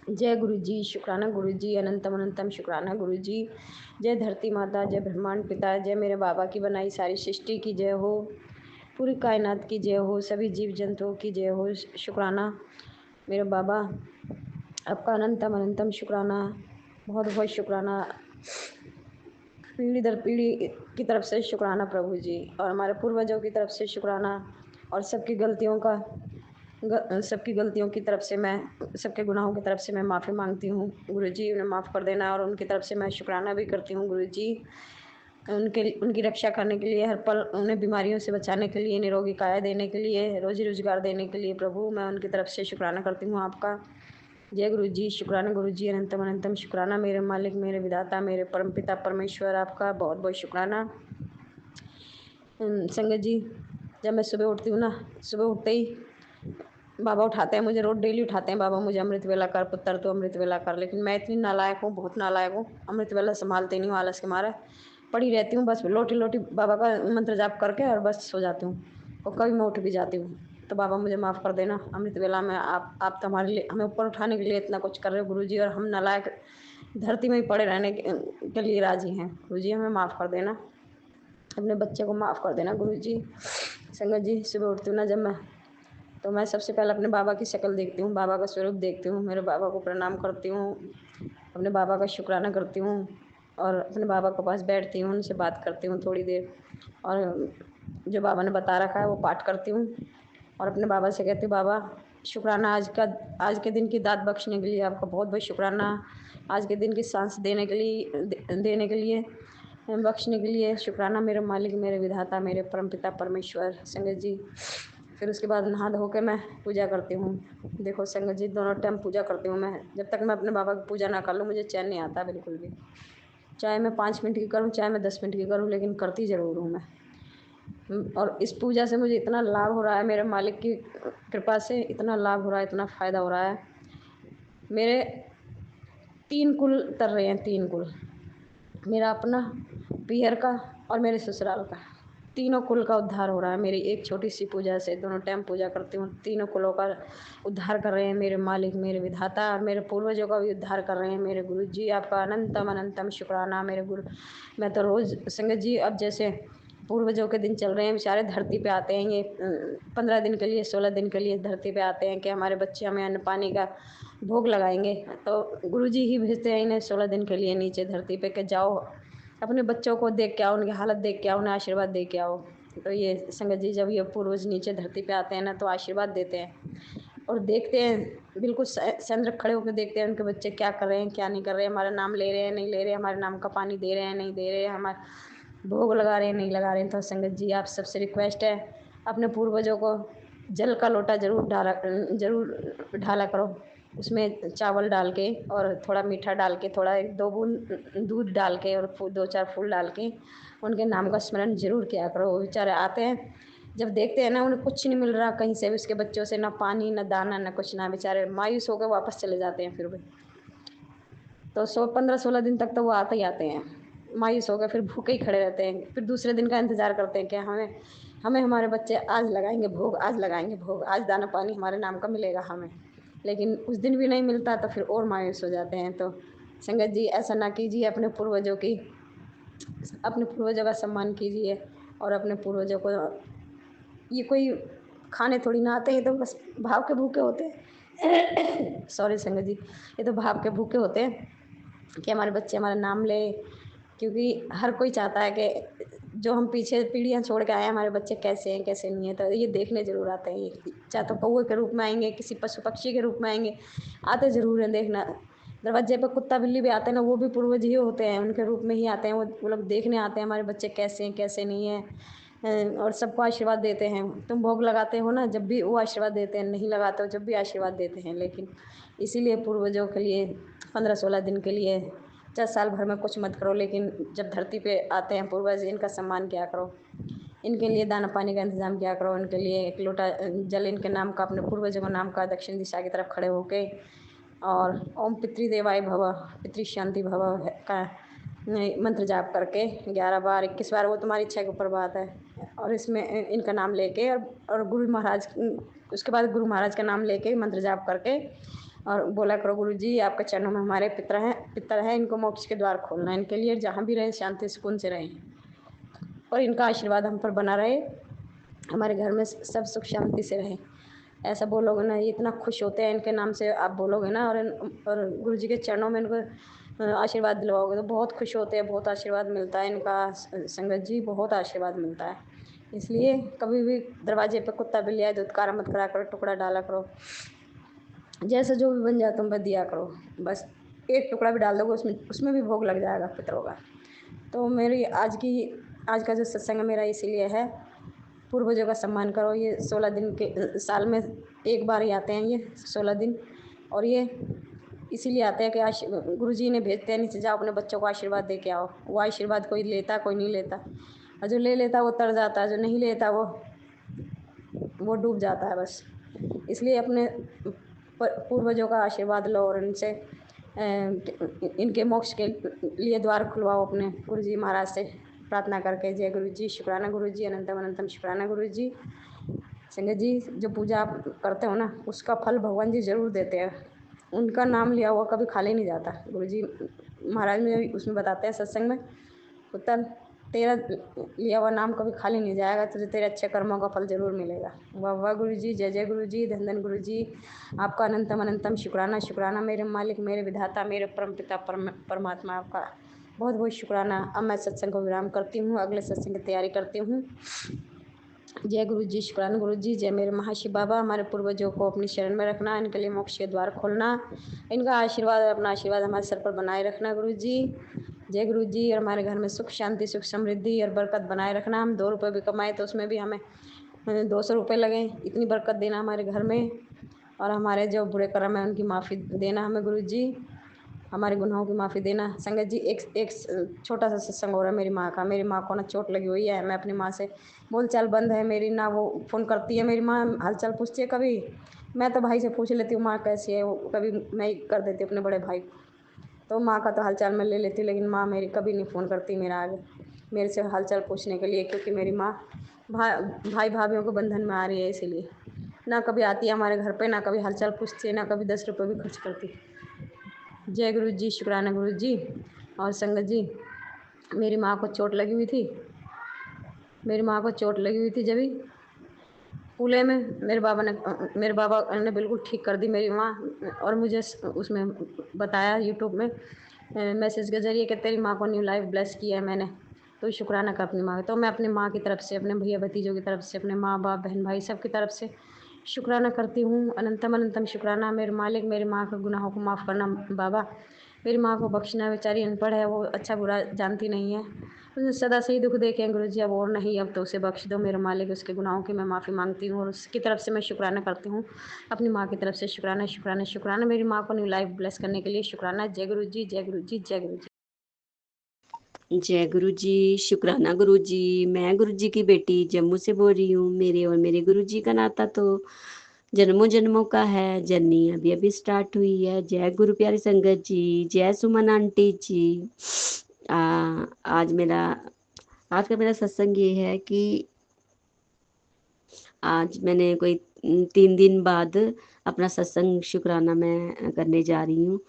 जय गुरुजी, शुक्राना गुरुजी, अनंतम अनंतम शुक्राना गुरुजी। जय धरती माता, जय ब्रह्मांड पिता, जय मेरे बाबा की बनाई सारी सृष्टि की जय हो, पूरी कायनात की जय हो, सभी जीव जंतुओं की जय हो। शुक्राना मेरे बाबा, आपका अनंतम अनंतम शुक्राना, बहुत बहुत शुक्राना। पीढ़ी दर पीढ़ी की तरफ से शुक्राना प्रभु जी, और हमारे पूर्वजों की तरफ से शुक्राना, और सबकी गलतियों की तरफ से मैं, सबके गुनाहों की तरफ से मैं माफ़ी मांगती हूँ गुरु जी, उन्हें माफ़ कर देना। और उनकी तरफ से मैं शुक्राना भी करती हूँ गुरु जी, उनकी रक्षा करने के लिए, हर पल उन्हें बीमारियों से बचाने के लिए, निरोगी काया देने के लिए, रोजी रोजगार देने के लिए प्रभु, मैं उनकी तरफ से शुक्राना करती हूँ आपका। जय गुरु जी, शुक्राना गुरु जी, अनंतम अनंतम शुक्राना मेरे मालिक, मेरे विधाता, मेरे परमपिता परमेश्वर, आपका बहुत बहुत शुक्राना। संगत जी, जब मैं सुबह उठती हूँ ना, सुबह उठते ही बाबा उठाते हैं मुझे, रोज डेली उठाते हैं बाबा मुझे, अमृत वेला कर पुत्र, तो अमृत वेला कर। लेकिन मैं इतनी नालायक हूँ, बहुत नालायक हूँ, अमृत वेला संभालती नहीं हूँ, आलस के मारे पड़ी रहती हूँ, बस लोटी लोटी बाबा का मंत्र जाप करके और बस सो जाती हूँ। और कभी मैं उठ भी जाती हूँ, तो बाबा मुझे माफ़ कर देना। अमृत वेला में आप तो हमारे लिए, हमें ऊपर उठाने के लिए इतना कुछ कर रहे हो गुरु जी, और हम नालायक धरती में ही पड़े रहने के लिए राजी हैं गुरु जी, हमें माफ़ कर देना, अपने बच्चे को माफ़ कर देना गुरु जी। संगत जी, सुबह उठती हूँ ना जब मैं, तो मैं सबसे पहले अपने बाबा की शक्ल देखती हूँ, बाबा का स्वरूप देखती हूँ, मेरे बाबा को प्रणाम करती हूँ, अपने बाबा का शुक्राना करती हूँ, और अपने बाबा के पास बैठती हूँ, उनसे बात करती हूँ थोड़ी देर, और जो बाबा ने बता रखा है वो पाठ करती हूँ, और अपने बाबा से कहती हूँ बाबा शुक्राना आज के दिन की दात बख्शने के लिए, आपका बहुत बहुत शुक्राना, आज के दिन की सांस देने के लिए बख्शने के लिए शुक्राना मेरे मालिक, मेरे विधाता, मेरे परमपिता परमेश्वर। संगत जी, फिर उसके बाद नहा धो के मैं पूजा करती हूँ। देखो संगत जी, दोनों टाइम पूजा करती हूँ मैं, जब तक मैं अपने बाबा की पूजा ना कर लूँ मुझे चैन नहीं आता बिल्कुल भी, चाहे मैं 5 मिनट की करूँ, चाहे मैं 10 मिनट की करूँ, लेकिन करती ज़रूर हूँ मैं। और इस पूजा से मुझे इतना लाभ हो रहा है, मेरे मालिक की कृपा से इतना लाभ हो रहा है, इतना फ़ायदा हो रहा है। मेरे 3 कुल तर रहे हैं, 3 कुल, मेरा अपना, पियर का और मेरे ससुराल का, तीनों कुल का उद्धार हो रहा है मेरी एक छोटी सी पूजा से। दोनों टाइम पूजा करती हूँ, तीनों कुलों का उद्धार कर रहे हैं मेरे मालिक, मेरे विधाता, और मेरे पूर्वजों का भी उद्धार कर रहे हैं मेरे गुरु जी, आपका अनंतम अनंतम शुक्राना मेरे गुरु। मैं तो रोज़ संगत जी, अब जैसे पूर्वजों के दिन चल रहे हैं, बेचारे धरती पे आते हैं, ये 15 दिन के लिए 16 दिन के लिए धरती पे आते हैं कि हमारे बच्चे हमें अन्न पानी का भोग लगाएंगे, तो गुरु जी ही भेजते हैं इन्हें 16 दिन के लिए नीचे धरती पे, कि जाओ अपने बच्चों को देख के आओ, उनकी हालत देख के आओ, उन्हें आशीर्वाद दे के आओ। तो ये संगत जी, जब ये पूर्वज नीचे धरती पे आते हैं ना, तो आशीर्वाद देते हैं और देखते हैं, बिल्कुल संरख खड़े होकर देखते हैं उनके बच्चे क्या कर रहे हैं, क्या नहीं कर रहे हैं, हमारा नाम ले रहे हैं नहीं ले रहे हैं, हमारे नाम का पानी दे रहे हैं नहीं दे रहे हैं, हमारे भोग लगा रहे हैं नहीं लगा रहे हैं। तो संगत जी, आप सबसे रिक्वेस्ट है, अपने पूर्वजों को जल का लोटा जरूर ढाला करो, उसमें चावल डाल के और थोड़ा मीठा डाल के, थोड़ा 1-2 बूंद दूध डाल के और 2-4 फूल डाल के उनके नाम का स्मरण जरूर किया करो। वो बेचारे आते हैं, जब देखते हैं ना उन्हें कुछ नहीं मिल रहा कहीं से भी, उसके बच्चों से ना पानी ना दाना ना कुछ, ना बेचारे मायूस होकर वापस चले जाते हैं। फिर भी तो 15-16 दिन तक तो वो आते ही आते हैं, मायूस हो गए, फिर भूखे ही खड़े रहते हैं, फिर दूसरे दिन का इंतज़ार करते हैं कि हमें हमारे बच्चे आज लगाएंगे भोग, आज लगाएंगे भोग, आज दाना पानी हमारे नाम का मिलेगा हमें। लेकिन उस दिन भी नहीं मिलता तो फिर और मायूस हो जाते हैं। तो संगत जी, ऐसा ना कीजिए, अपने पूर्वजों का सम्मान कीजिए, और अपने पूर्वजों को, ये कोई खाने थोड़ी ना आते हैं, तो बस भाव के भूखे होते हैं सॉरी संगत जी, ये तो भाव के भूखे होते हैं कि हमारे बच्चे हमारा नाम ले, क्योंकि हर कोई चाहता है कि जो हम पीछे पीढ़ियाँ छोड़ के आए हैं, हमारे बच्चे कैसे हैं कैसे नहीं है, तो ये देखने ज़रूर आते हैं। चाहे तो कौवे के रूप में आएंगे, किसी पशु पक्षी के रूप में आएंगे, आते ज़रूर हैं देखना। दरवाजे पर कुत्ता बिल्ली भी आते हैं ना, वो भी पूर्वज ही होते हैं, उनके रूप में ही आते हैं, वो लोग देखने आते हैं हमारे बच्चे कैसे हैं कैसे नहीं है, और सबको आशीर्वाद देते हैं। तुम भोग लगाते हो ना, जब भी वो आशीर्वाद देते हैं, नहीं लगाते हो जब भी आशीर्वाद देते हैं। लेकिन इसीलिए पूर्वजों के लिए 15-16 दिन के लिए, चाहे साल भर में कुछ मत करो, लेकिन जब धरती पे आते हैं पूर्वज, इनका सम्मान किया करो। इनके लिए दाना पानी का इंतज़ाम किया करो, इनके लिए एक लोटा जल इनके नाम का, अपने पूर्वजों के नाम का दक्षिण दिशा की तरफ खड़े होके और ओम पितृदेवाय भव पितृ शांति भव का मंत्र जाप करके 11 बार 21 बार, वो तुम्हारी इच्छा के ऊपर बात है। और इसमें इनका नाम लेके और गुरु महाराज, उसके बाद गुरु महाराज का नाम लेके मंत्र जाप करके और बोला करो, गुरु जी आपके चरणों में हमारे पितर हैं, इनको मोक्ष के द्वार खोलना, इनके लिए जहाँ भी रहे शांति सुकून से रहें और इनका आशीर्वाद हम पर बना रहे, हमारे घर में सब सुख शांति से रहे। ऐसा बोलोगे ना, ये इतना खुश होते हैं इनके नाम से आप बोलोगे ना, और गुरु जी के चरणों में इनको आशीर्वाद दिलवाओगे तो बहुत खुश होते हैं, बहुत आशीर्वाद मिलता है इनका। संगत जी बहुत आशीर्वाद मिलता है। इसलिए कभी भी दरवाजे पे कुत्ता बिल्ली आए धुतकारा मत करा करो, टुकड़ा डाला करो, जैसा जो भी बन जाए तुम पर दिया करो। बस एक टुकड़ा भी डाल दोगे उसमें भी भोग लग जाएगा पितरों का। तो मेरी आज का जो सत्संग है मेरा इसीलिए है, पूर्वजों का सम्मान करो। ये 16 दिन के साल में एक बार ही आते हैं ये 16 दिन, और ये इसीलिए आते हैं कि गुरु जी ने भेजते हैं नीचे जाओ अपने बच्चों को आशीर्वाद दे के आओ। वो आशीर्वाद कोई लेता कोई नहीं लेता, और जो ले लेता वो तर जाता है, जो नहीं लेता वो डूब जाता है बस। इसलिए अपने पूर्वजों का आशीर्वाद लो और इनके मोक्ष के लिए द्वार खुलवाओ अपने गुरु जी महाराज से प्रार्थना करके। जय गुरु जी, शुक्राना गुरु जी, अनंतम अनंतम शुक्राना गुरु जी। संगत जी जो पूजा आप करते हो ना, उसका फल भगवान जी ज़रूर देते हैं। उनका नाम लिया हुआ कभी खाली नहीं जाता। गुरु जी महाराज में उसमें बताते हैं सत्संग में, पुत्र तेरा लिया हुआ नाम कभी खाली नहीं जाएगा, तुझे तेरे अच्छे कर्मों का फल ज़रूर मिलेगा। वाह वाह गुरु जी, जय जय गुरु जी, धन धन गुरु जी। आपका अनंतम अनंतम शुक्राना शुक्राना, मेरे मालिक, मेरे विधाता, मेरे परम पिता परमात्मा, आपका बहुत बहुत शुक्राना। अब मैं सत्संग को विराम करती हूँ, अगले सत्संग की तैयारी करती हूँ। जय गुरु जी, शुक्राना गुरु जी। जय मेरे महाशिव बाबा, हमारे पूर्वजों को अपनी शरण में रखना, इनके लिए मोक्ष के द्वार खोलना, इनका आशीर्वाद, अपना आशीर्वाद हमारे सर पर बनाए रखना गुरु जी। जय गुरु जी। और हमारे घर में सुख शांति, सुख समृद्धि और बरकत बनाए रखना। हम 2 रुपये भी कमाए तो उसमें भी हमें 200 रुपये लगे, इतनी बरकत देना हमारे घर में। और हमारे जो बुरे कर्म है उनकी माफ़ी देना हमें गुरु जी, हमारे गुनाहों की माफ़ी देना। संगत जी एक छोटा सा सत्संग हो रहा है मेरी माँ का। मेरी माँ को ना चोट लगी हुई है, मैं अपनी माँ से बोलचाल बंद है मेरी, ना वो फ़ोन करती है मेरी माँ, हालचाल पूछती है। कभी मैं तो भाई से पूछ लेती हूँ माँ कैसी है, वो कभी मैं ही कर देती हूँ अपने बड़े भाई को, तो माँ का तो हालचाल मैं ले लेती हूँ, लेकिन माँ मेरी कभी नहीं फ़ोन करती मेरा आगे मेरे से हालचाल पूछने के लिए, क्योंकि मेरी माँ भाई भाभीयों के बंधन में आ रही है, इसीलिए ना कभी आती है हमारे घर पे, ना कभी हालचाल पूछती है, ना कभी 10 रुपये भी खर्च करती। जय गुरु जी, शुक्राना गुरु जी। और संगत जी मेरी माँ को चोट लगी हुई थी, जब ही कूल्हे में मेरे बाबा ने बिल्कुल ठीक कर दी मेरी माँ, और मुझे उसमें बताया यूट्यूब में मैसेज के ज़रिए कि तेरी माँ को न्यू लाइफ ब्लेस किया है मैंने, तो शुक्राना कर अपनी माँ का। तो मैं अपनी माँ की तरफ से, अपने भैया भतीजों की तरफ से, अपने माँ बाप बहन भाई सब की तरफ से शुक्राना करती हूँ। अनंतम अनंतम शुक्राना। मेरे मालिक, मेरी माँ के गुनाहों को माफ़ करना बाबा, मेरी माँ को बख्शना। बेचारी अनपढ़ है, वो अच्छा बुरा जानती नहीं है, उसने सदा से ही दुख देखे हैं गुरु जी, अब और नहीं, अब तो उसे बख्श दो मेरे मालिक। उसके गुनाहों की मैं माफ़ी मांगती हूँ और उसकी तरफ से मैं शुक्राना करती हूँ, अपनी माँ की तरफ से शुक्राना शुक्राना शुक्राना। मेरी माँ को न्यू लाइफ ब्लेस करने के लिए शुक्राना। जय गुरु जी, जय गुरु जी, जय गुरु जी। जय गुरु जी, शुक्राना गुरु जी। मैं गुरु जी की बेटी जम्मू से बोल रही हूँ। मेरे और मेरे गुरु जी का नाता तो जन्मों जन्मों का है, जर्नी अभी अभी स्टार्ट हुई है। जय गुरु प्यारी संगत जी, जय सुमन आंटी जी। आज का मेरा सत्संग ये है कि आज मैंने कोई 3 दिन बाद अपना सत्संग शुक्राना मैं करने जा रही हूँ,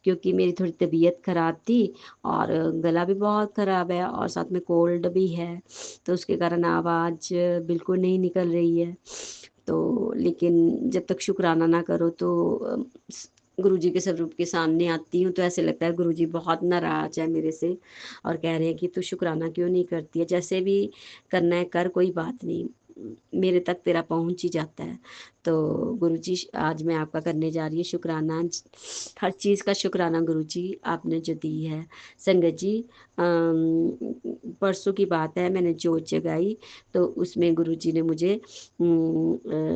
क्योंकि मेरी थोड़ी तबीयत ख़राब थी और गला भी बहुत ख़राब है और साथ में कोल्ड भी है, तो उसके कारण आवाज़ बिल्कुल नहीं निकल रही है। तो लेकिन जब तक शुक्राना ना करो तो गुरु जी के स्वरूप के सामने आती हूँ तो ऐसे लगता है गुरु जी बहुत नाराज है मेरे से और कह रहे हैं कि तू शुक्राना क्यों नहीं करती है, जैसे भी करना है कर, कोई बात नहीं, मेरे तक तेरा पहुंच ही जाता है। तो गुरुजी आज मैं आपका करने जा रही हूँ शुक्राना। हर चीज़ का शुक्राना गुरुजी आपने जो दी है। संगत जी परसों की बात है, मैंने जोत जगाई तो उसमें गुरुजी ने मुझे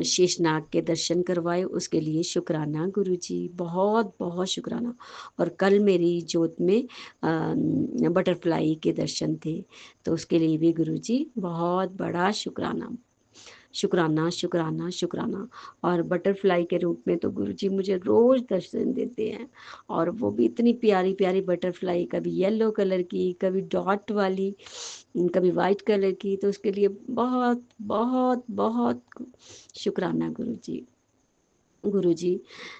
शेषनाग के दर्शन करवाए, उसके लिए शुक्राना गुरुजी, बहुत बहुत शुक्राना। और कल मेरी जोत में बटरफ्लाई के दर्शन थे, तो उसके लिए भी गुरुजी बहुत बड़ा शुक्राना, शुक्राना शुक्राना शुक्राना। और बटरफ्लाई के रूप में तो गुरुजी मुझे रोज दर्शन देते हैं, और वो भी इतनी प्यारी प्यारी बटरफ्लाई, कभी येलो कलर की, कभी डॉट वाली, कभी वाइट कलर की। तो उसके लिए बहुत बहुत बहुत शुक्राना गुरुजी। गुरुजी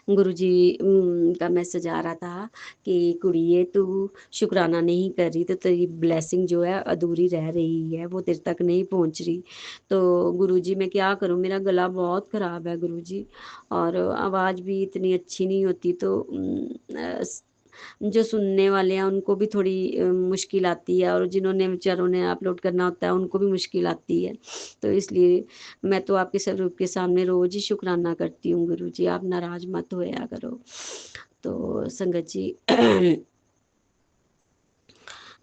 गुरुजी का मैसेज आ रहा था कि कुड़िए तू शुक्राना नहीं कर रही तो तेरी ब्लेसिंग जो है अधूरी रह रही है, वो तेरे तक नहीं पहुंच रही। तो गुरुजी मैं क्या करूं, मेरा गला बहुत ख़राब है गुरुजी, और आवाज़ भी इतनी अच्छी नहीं होती। तो जो सुनने वाले हैं उनको भी थोड़ी मुश्किल आती है, और जिन्होंने बेचारों ने अपलोड करना होता है उनको भी मुश्किल आती है। तो इसलिए मैं तो आपके स्वरूप के सामने रोज ही शुक्राना करती हूँ गुरुजी, आप नाराज मत होया करो। तो संगत जी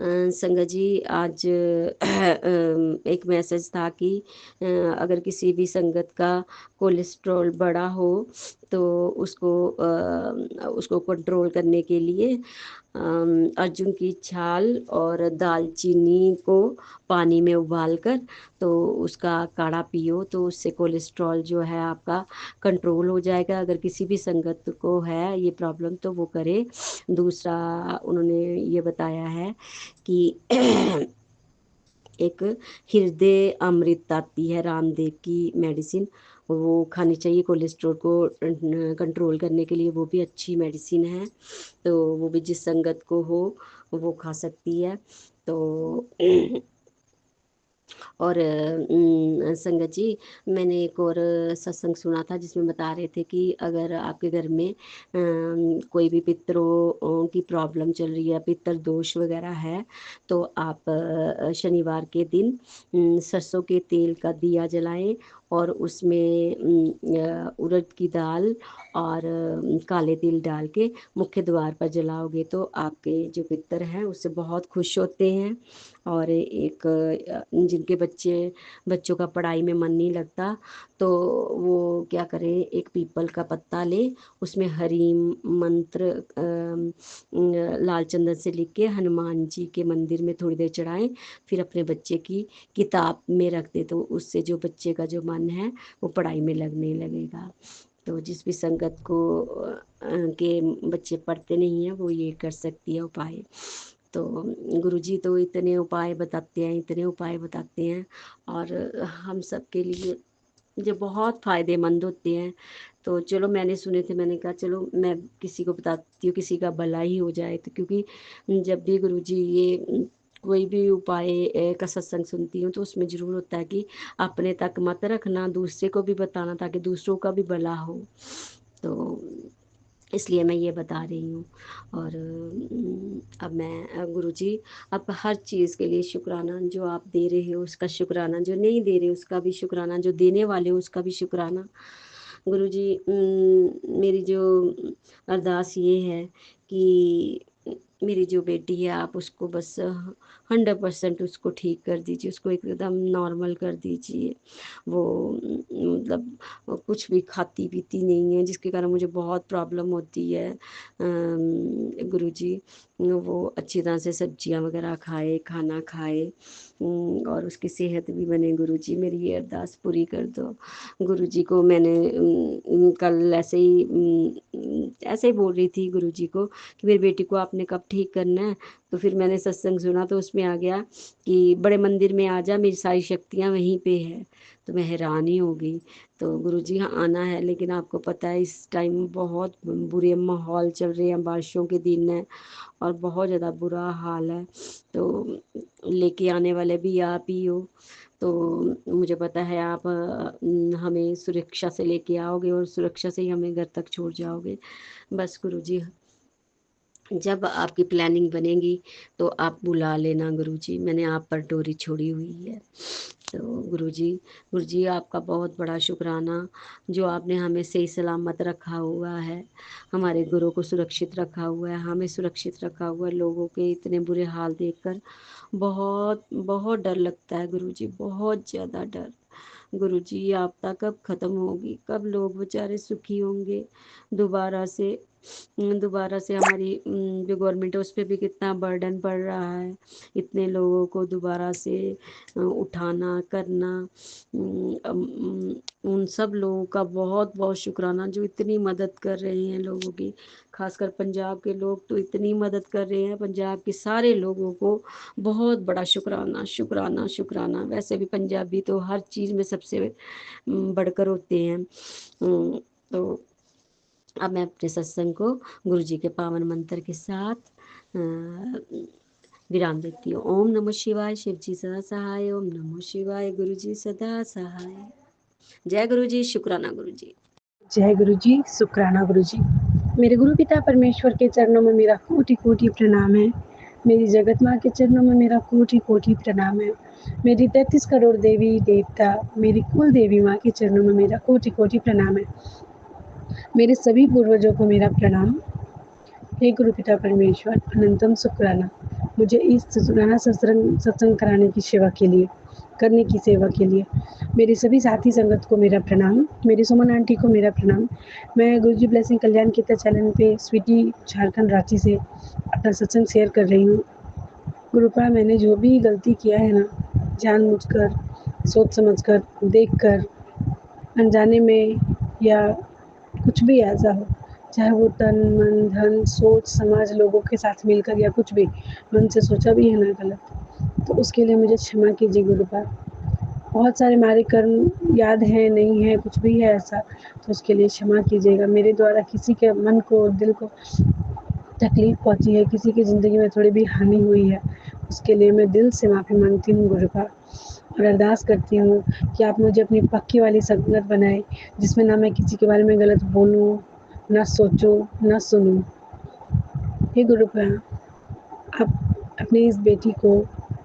संगत जी आज एक मैसेज था कि अगर किसी भी संगत का कोलेस्ट्रॉल बढ़ा हो तो उसको कंट्रोल करने के लिए अर्जुन की छाल और दालचीनी को पानी में उबाल कर तो उसका काढ़ा पियो, तो उससे कोलेस्ट्रॉल जो है आपका कंट्रोल हो जाएगा। अगर किसी भी संगत को है ये प्रॉब्लम तो वो करे। दूसरा उन्होंने ये बताया है कि एक हृदय अमृत आती है रामदेव की मेडिसिन, वो खानी चाहिए कोलेस्ट्रॉल को कंट्रोल करने के लिए, वो भी अच्छी मेडिसिन है। तो वो भी जिस संगत को हो वो खा सकती है। तो और संगत जी मैंने एक और सत्संग सुना था जिसमें बता रहे थे कि अगर आपके घर में कोई भी पितरों की प्रॉब्लम चल रही है, पितर दोष वगैरह है, तो आप शनिवार के दिन सरसों के तेल का दिया जलाएं और उसमें उड़द की दाल और काले तिल डाल के मुख्य द्वार पर जलाओगे तो आपके जो पितर हैं उससे बहुत खुश होते हैं। और एक जिनके बच्चों का पढ़ाई में मन नहीं लगता तो वो क्या करें, एक पीपल का पत्ता ले, उसमें हरि मंत्र लाल चंदन से लिख के हनुमान जी के मंदिर में थोड़ी देर चढ़ाएं, फिर अपने बच्चे की किताब में रख दे, तो उससे जो बच्चे का जो मन है वो पढ़ाई में लगने लगेगा। तो जिस भी संगत को के बच्चे पढ़ते नहीं हैं वो ये कर सकती है उपाय। तो गुरुजी तो इतने उपाय बताते हैं, इतने उपाय बताते हैं, और हम सब के लिए जो बहुत फ़ायदेमंद होते हैं। तो चलो मैंने सुने थे, मैंने कहा चलो मैं किसी को बताती हूँ, किसी का भला ही हो जाए। तो क्योंकि जब भी गुरुजी ये कोई भी उपाय का सत्संग सुनती हूँ तो उसमें ज़रूर होता है कि अपने तक मत रखना, दूसरे को भी बताना ताकि दूसरों का भी भला हो। तो इसलिए मैं ये बता रही हूँ। और अब मैं गुरुजी अब हर चीज़ के लिए शुक्राना, जो आप दे रहे हो उसका शुक्राना, जो नहीं दे रहे उसका भी शुक्राना, जो देने वाले हो उसका भी शुक्राना। गुरुजी मेरी जो अरदास ये है कि मेरी जो बेटी है आप उसको बस 100% उसको ठीक कर दीजिए, उसको एकदम नॉर्मल कर दीजिए। वो मतलब कुछ भी खाती पीती नहीं है जिसके कारण मुझे बहुत प्रॉब्लम होती है। गुरुजी वो अच्छी तरह से सब्जियां वगैरह खाए, खाना खाए, और उसकी सेहत भी बने। गुरुजी मेरी ये अरदास पूरी कर दो। गुरुजी को मैंने कल ऐसे ही बोल रही थी गुरुजी को कि मेरी बेटी को आपने कब ठीक करना है। तो फिर मैंने सत्संग सुना तो उसमें आ गया कि बड़े मंदिर में आ जा, मेरी सारी शक्तियाँ वहीं पे है। तो मैं हैरान ही हो गई। तो गुरुजी हाँ आना है, लेकिन आपको पता है इस टाइम बहुत बुरे माहौल चल रहे हैं, बारिशों के दिन है और बहुत ज़्यादा बुरा हाल है। तो लेके आने वाले भी आप ही हो, तो मुझे पता है आप हमें सुरक्षा से लेके आओगे और सुरक्षा से ही हमें घर तक छोड़ जाओगे। बस गुरुजी जब आपकी प्लानिंग बनेगी तो आप बुला लेना गुरुजी, मैंने आप पर डोरी छोड़ी हुई है। तो गुरुजी आपका बहुत बड़ा शुक्राना, जो आपने हमें सही सलामत रखा हुआ है, हमारे गुरु को सुरक्षित रखा हुआ है, हमें सुरक्षित रखा हुआ है। लोगों के इतने बुरे हाल देखकर बहुत बहुत डर लगता है गुरुजी, बहुत ज़्यादा डर। गुरुजी ये आपदा कब ख़त्म होगी, कब लोग बेचारे सुखी होंगे। दोबारा से हमारी जो गवर्नमेंट है उस पर भी कितना बर्डन पड़ रहा है, इतने लोगों को दोबारा से उठाना करना। उन सब लोगों का बहुत बहुत शुक्राना जो इतनी मदद कर रहे हैं लोगों की, खासकर पंजाब के लोग तो इतनी मदद कर रहे हैं। पंजाब के सारे लोगों को बहुत बड़ा शुक्राना शुक्राना शुक्राना। वैसे भी पंजाबी तो हर चीज़ में सबसे बढ़कर होते हैं। तो अब मैं अपने सत्संग को गुरुजी के पावन मंत्र के साथ विराम देती हूँ। ओम नमः शिवाय, शिव जी सदा सहाय। ओम नमः शिवाय, गुरु जी सदा सहाय। जय गुरु जी, शुक्राना गुरु जी। जय गुरु जी, शुक्राना गुरु जी। मेरे गुरु पिता परमेश्वर के चरणों में मेरा कोटि कोटि प्रणाम है। मेरी जगत माँ के चरणों में मेरा कोटि कोटि प्रणाम है। मेरी 33 करोड़ देवी देवता, मेरी कुल देवी माँ के चरणों में मेरा कोटि कोटि प्रणाम है। मेरे सभी पूर्वजों को मेरा प्रणाम। हे गुरु पिता परमेश्वर, अनंतम शुक्राना मुझे इस शुक्राना सत्संग कराने की सेवा के लिए, करने की सेवा के लिए। मेरी सभी साथी संगत को मेरा प्रणाम। मेरी सुमन आंटी को मेरा प्रणाम। मैं गुरुजी ब्लेसिंग कल्याण कीर्तन चैनल पे स्वीटी झारखंड रांची से अपना सत्संग शेयर कर रही हूँ। गुरुपा मैंने जो भी गलती किया है ना, जानबूझकर, सोच समझकर, देखकर, अनजाने में या कुछ भी ऐसा हो, चाहे वो तन मन धन सोच समाज लोगों के साथ मिलकर या कुछ भी मन से सोचा भी है ना गलत, तो उसके लिए मुझे क्षमा कीजिए गुरुपा। बहुत सारे हमारे कर्म याद है नहीं है, कुछ भी है ऐसा, तो उसके लिए क्षमा कीजिएगा। मेरे द्वारा किसी के मन को दिल को तकलीफ पहुंची है, किसी की ज़िंदगी में थोड़ी भी हानि हुई है, उसके लिए मैं दिल से माफ़ी मांगती हूँ गुरुपा, और अरदास करती हूँ कि आप मुझे अपनी पक्की वाली संगत बनाएं, जिसमें ना मैं किसी के बारे में गलत बोलूँ, ना सोचूं, ना सुनूं। हे गुरुपा, आप अपनी इस बेटी को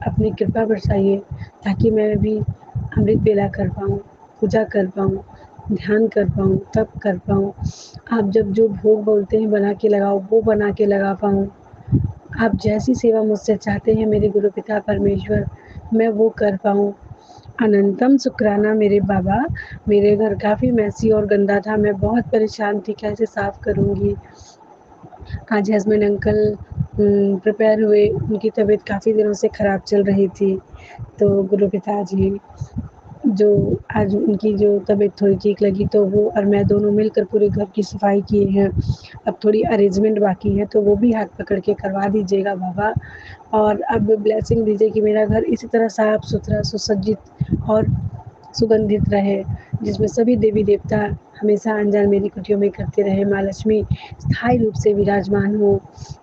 अपनी कृपा बरसाइए, ताकि मैं भी अमृत बेला कर पाऊँ, पूजा कर पाऊँ, ध्यान कर पाऊँ, तप कर पाऊँ। आप जब जो भोग बोलते हैं बना के लगाओ, वो बना के लगा पाऊँ। आप जैसी सेवा मुझसे चाहते हैं मेरे गुरु पिता परमेश्वर, मैं वो कर पाऊँ। अनंतम शुक्राना मेरे बाबा। मेरे घर काफ़ी मैसी और गंदा था, मैं बहुत परेशान थी, कैसे साफ़ करूँगी। आज हस्बैंड अंकल प्रिपेयर हुए, उनकी तबीयत काफ़ी दिनों से ख़राब चल रही थी, तो गुरु पिताजी जो आज उनकी जो तबीयत थोड़ी ठीक लगी, तो वो और मैं दोनों मिलकर पूरे घर की सफाई किए हैं। अब थोड़ी अरेंजमेंट बाकी है, तो वो भी हाथ पकड़ के करवा दीजिएगा बाबा। और अब ब्लेसिंग दीजिए कि मेरा घर इसी तरह साफ सुथरा सुसज्जित और सुगंधित रहे, जिसमें सभी देवी देवता हमेशा अनजान मेरी कुटियों में करते रहे। माँ लक्ष्मी स्थायी रूप से विराजमान हो,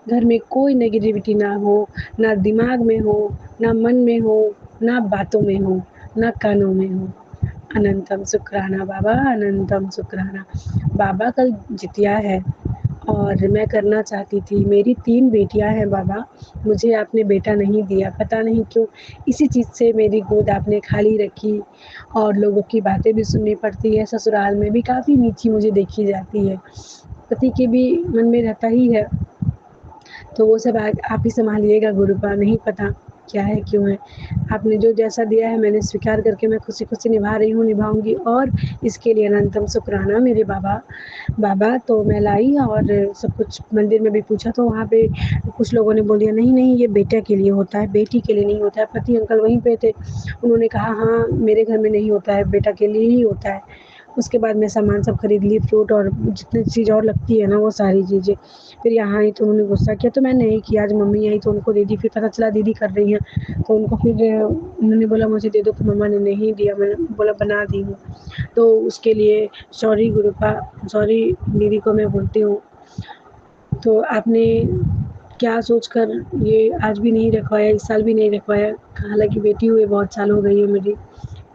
घर में कोई नेगेटिविटी ना हो, ना दिमाग में हो, ना मन में हो, ना बातों में हो, ना कानों में हो। अनंतम शुक्राना बाबा, अनंतम शुक्राना बाबा। कल जितिया है और मैं करना चाहती थी, मेरी 3 बेटियां हैं बाबा, मुझे आपने बेटा नहीं दिया, पता नहीं क्यों। इसी चीज़ से मेरी गोद आपने खाली रखी, और लोगों की बातें भी सुननी पड़ती है। ससुराल में भी काफ़ी नीची मुझे देखी जाती है, पति के भी मन में रहता ही है, तो वो सब आप ही संभालिएगा गुरुपा। नहीं पता क्या है क्यों है, आपने जो जैसा दिया है मैंने स्वीकार करके मैं खुशी खुशी निभा रही हूँ, निभाऊंगी, और इसके लिए अनंतम शुक्राना मेरे बाबा। बाबा तो मैं लाई और सब कुछ मंदिर में भी पूछा, तो वहाँ पे कुछ लोगों ने बोल दिया नहीं नहीं ये बेटा के लिए होता है, बेटी के लिए नहीं होता है। पति अंकल वहीं पे थे, उन्होंने कहा हाँ मेरे घर में नहीं होता है, बेटा के लिए ही होता है। उसके बाद मैं सामान सब खरीद ली, फ्रूट और जितनी चीज़ और लगती है ना वो सारी चीज़ें। फिर यहाँ आई तो उन्होंने गुस्सा किया, तो मैं नहीं किया। आज मम्मी आई तो उनको दे दी, फिर पता चला दीदी कर रही हैं, तो उनको फिर उन्होंने बोला मुझे दे दो, तो मम्मा ने नहीं दिया, मैंने बोला बना दी हूँ। तो उसके लिए सॉरी गुरुपा, सॉरी दीदी को मैं बोलती हूँ। तो आपने क्या सोचकर ये आज भी नहीं रखवाया, इस साल भी नहीं रखवाया, हालांकि बेटी हुए बहुत साल हो गई है मेरी,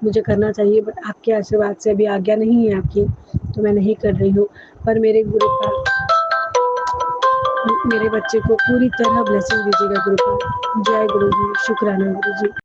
मुझे करना चाहिए, बट आपके आशीर्वाद से अभी आज्ञा नहीं है आपकी, तो मैं नहीं कर रही हूँ। पर मेरे गुरु का मेरे बच्चे को पूरी तरह ब्लेसिंग दीजिएगा गुरु का। जय गुरु जी, शुक्राना गुरु जी।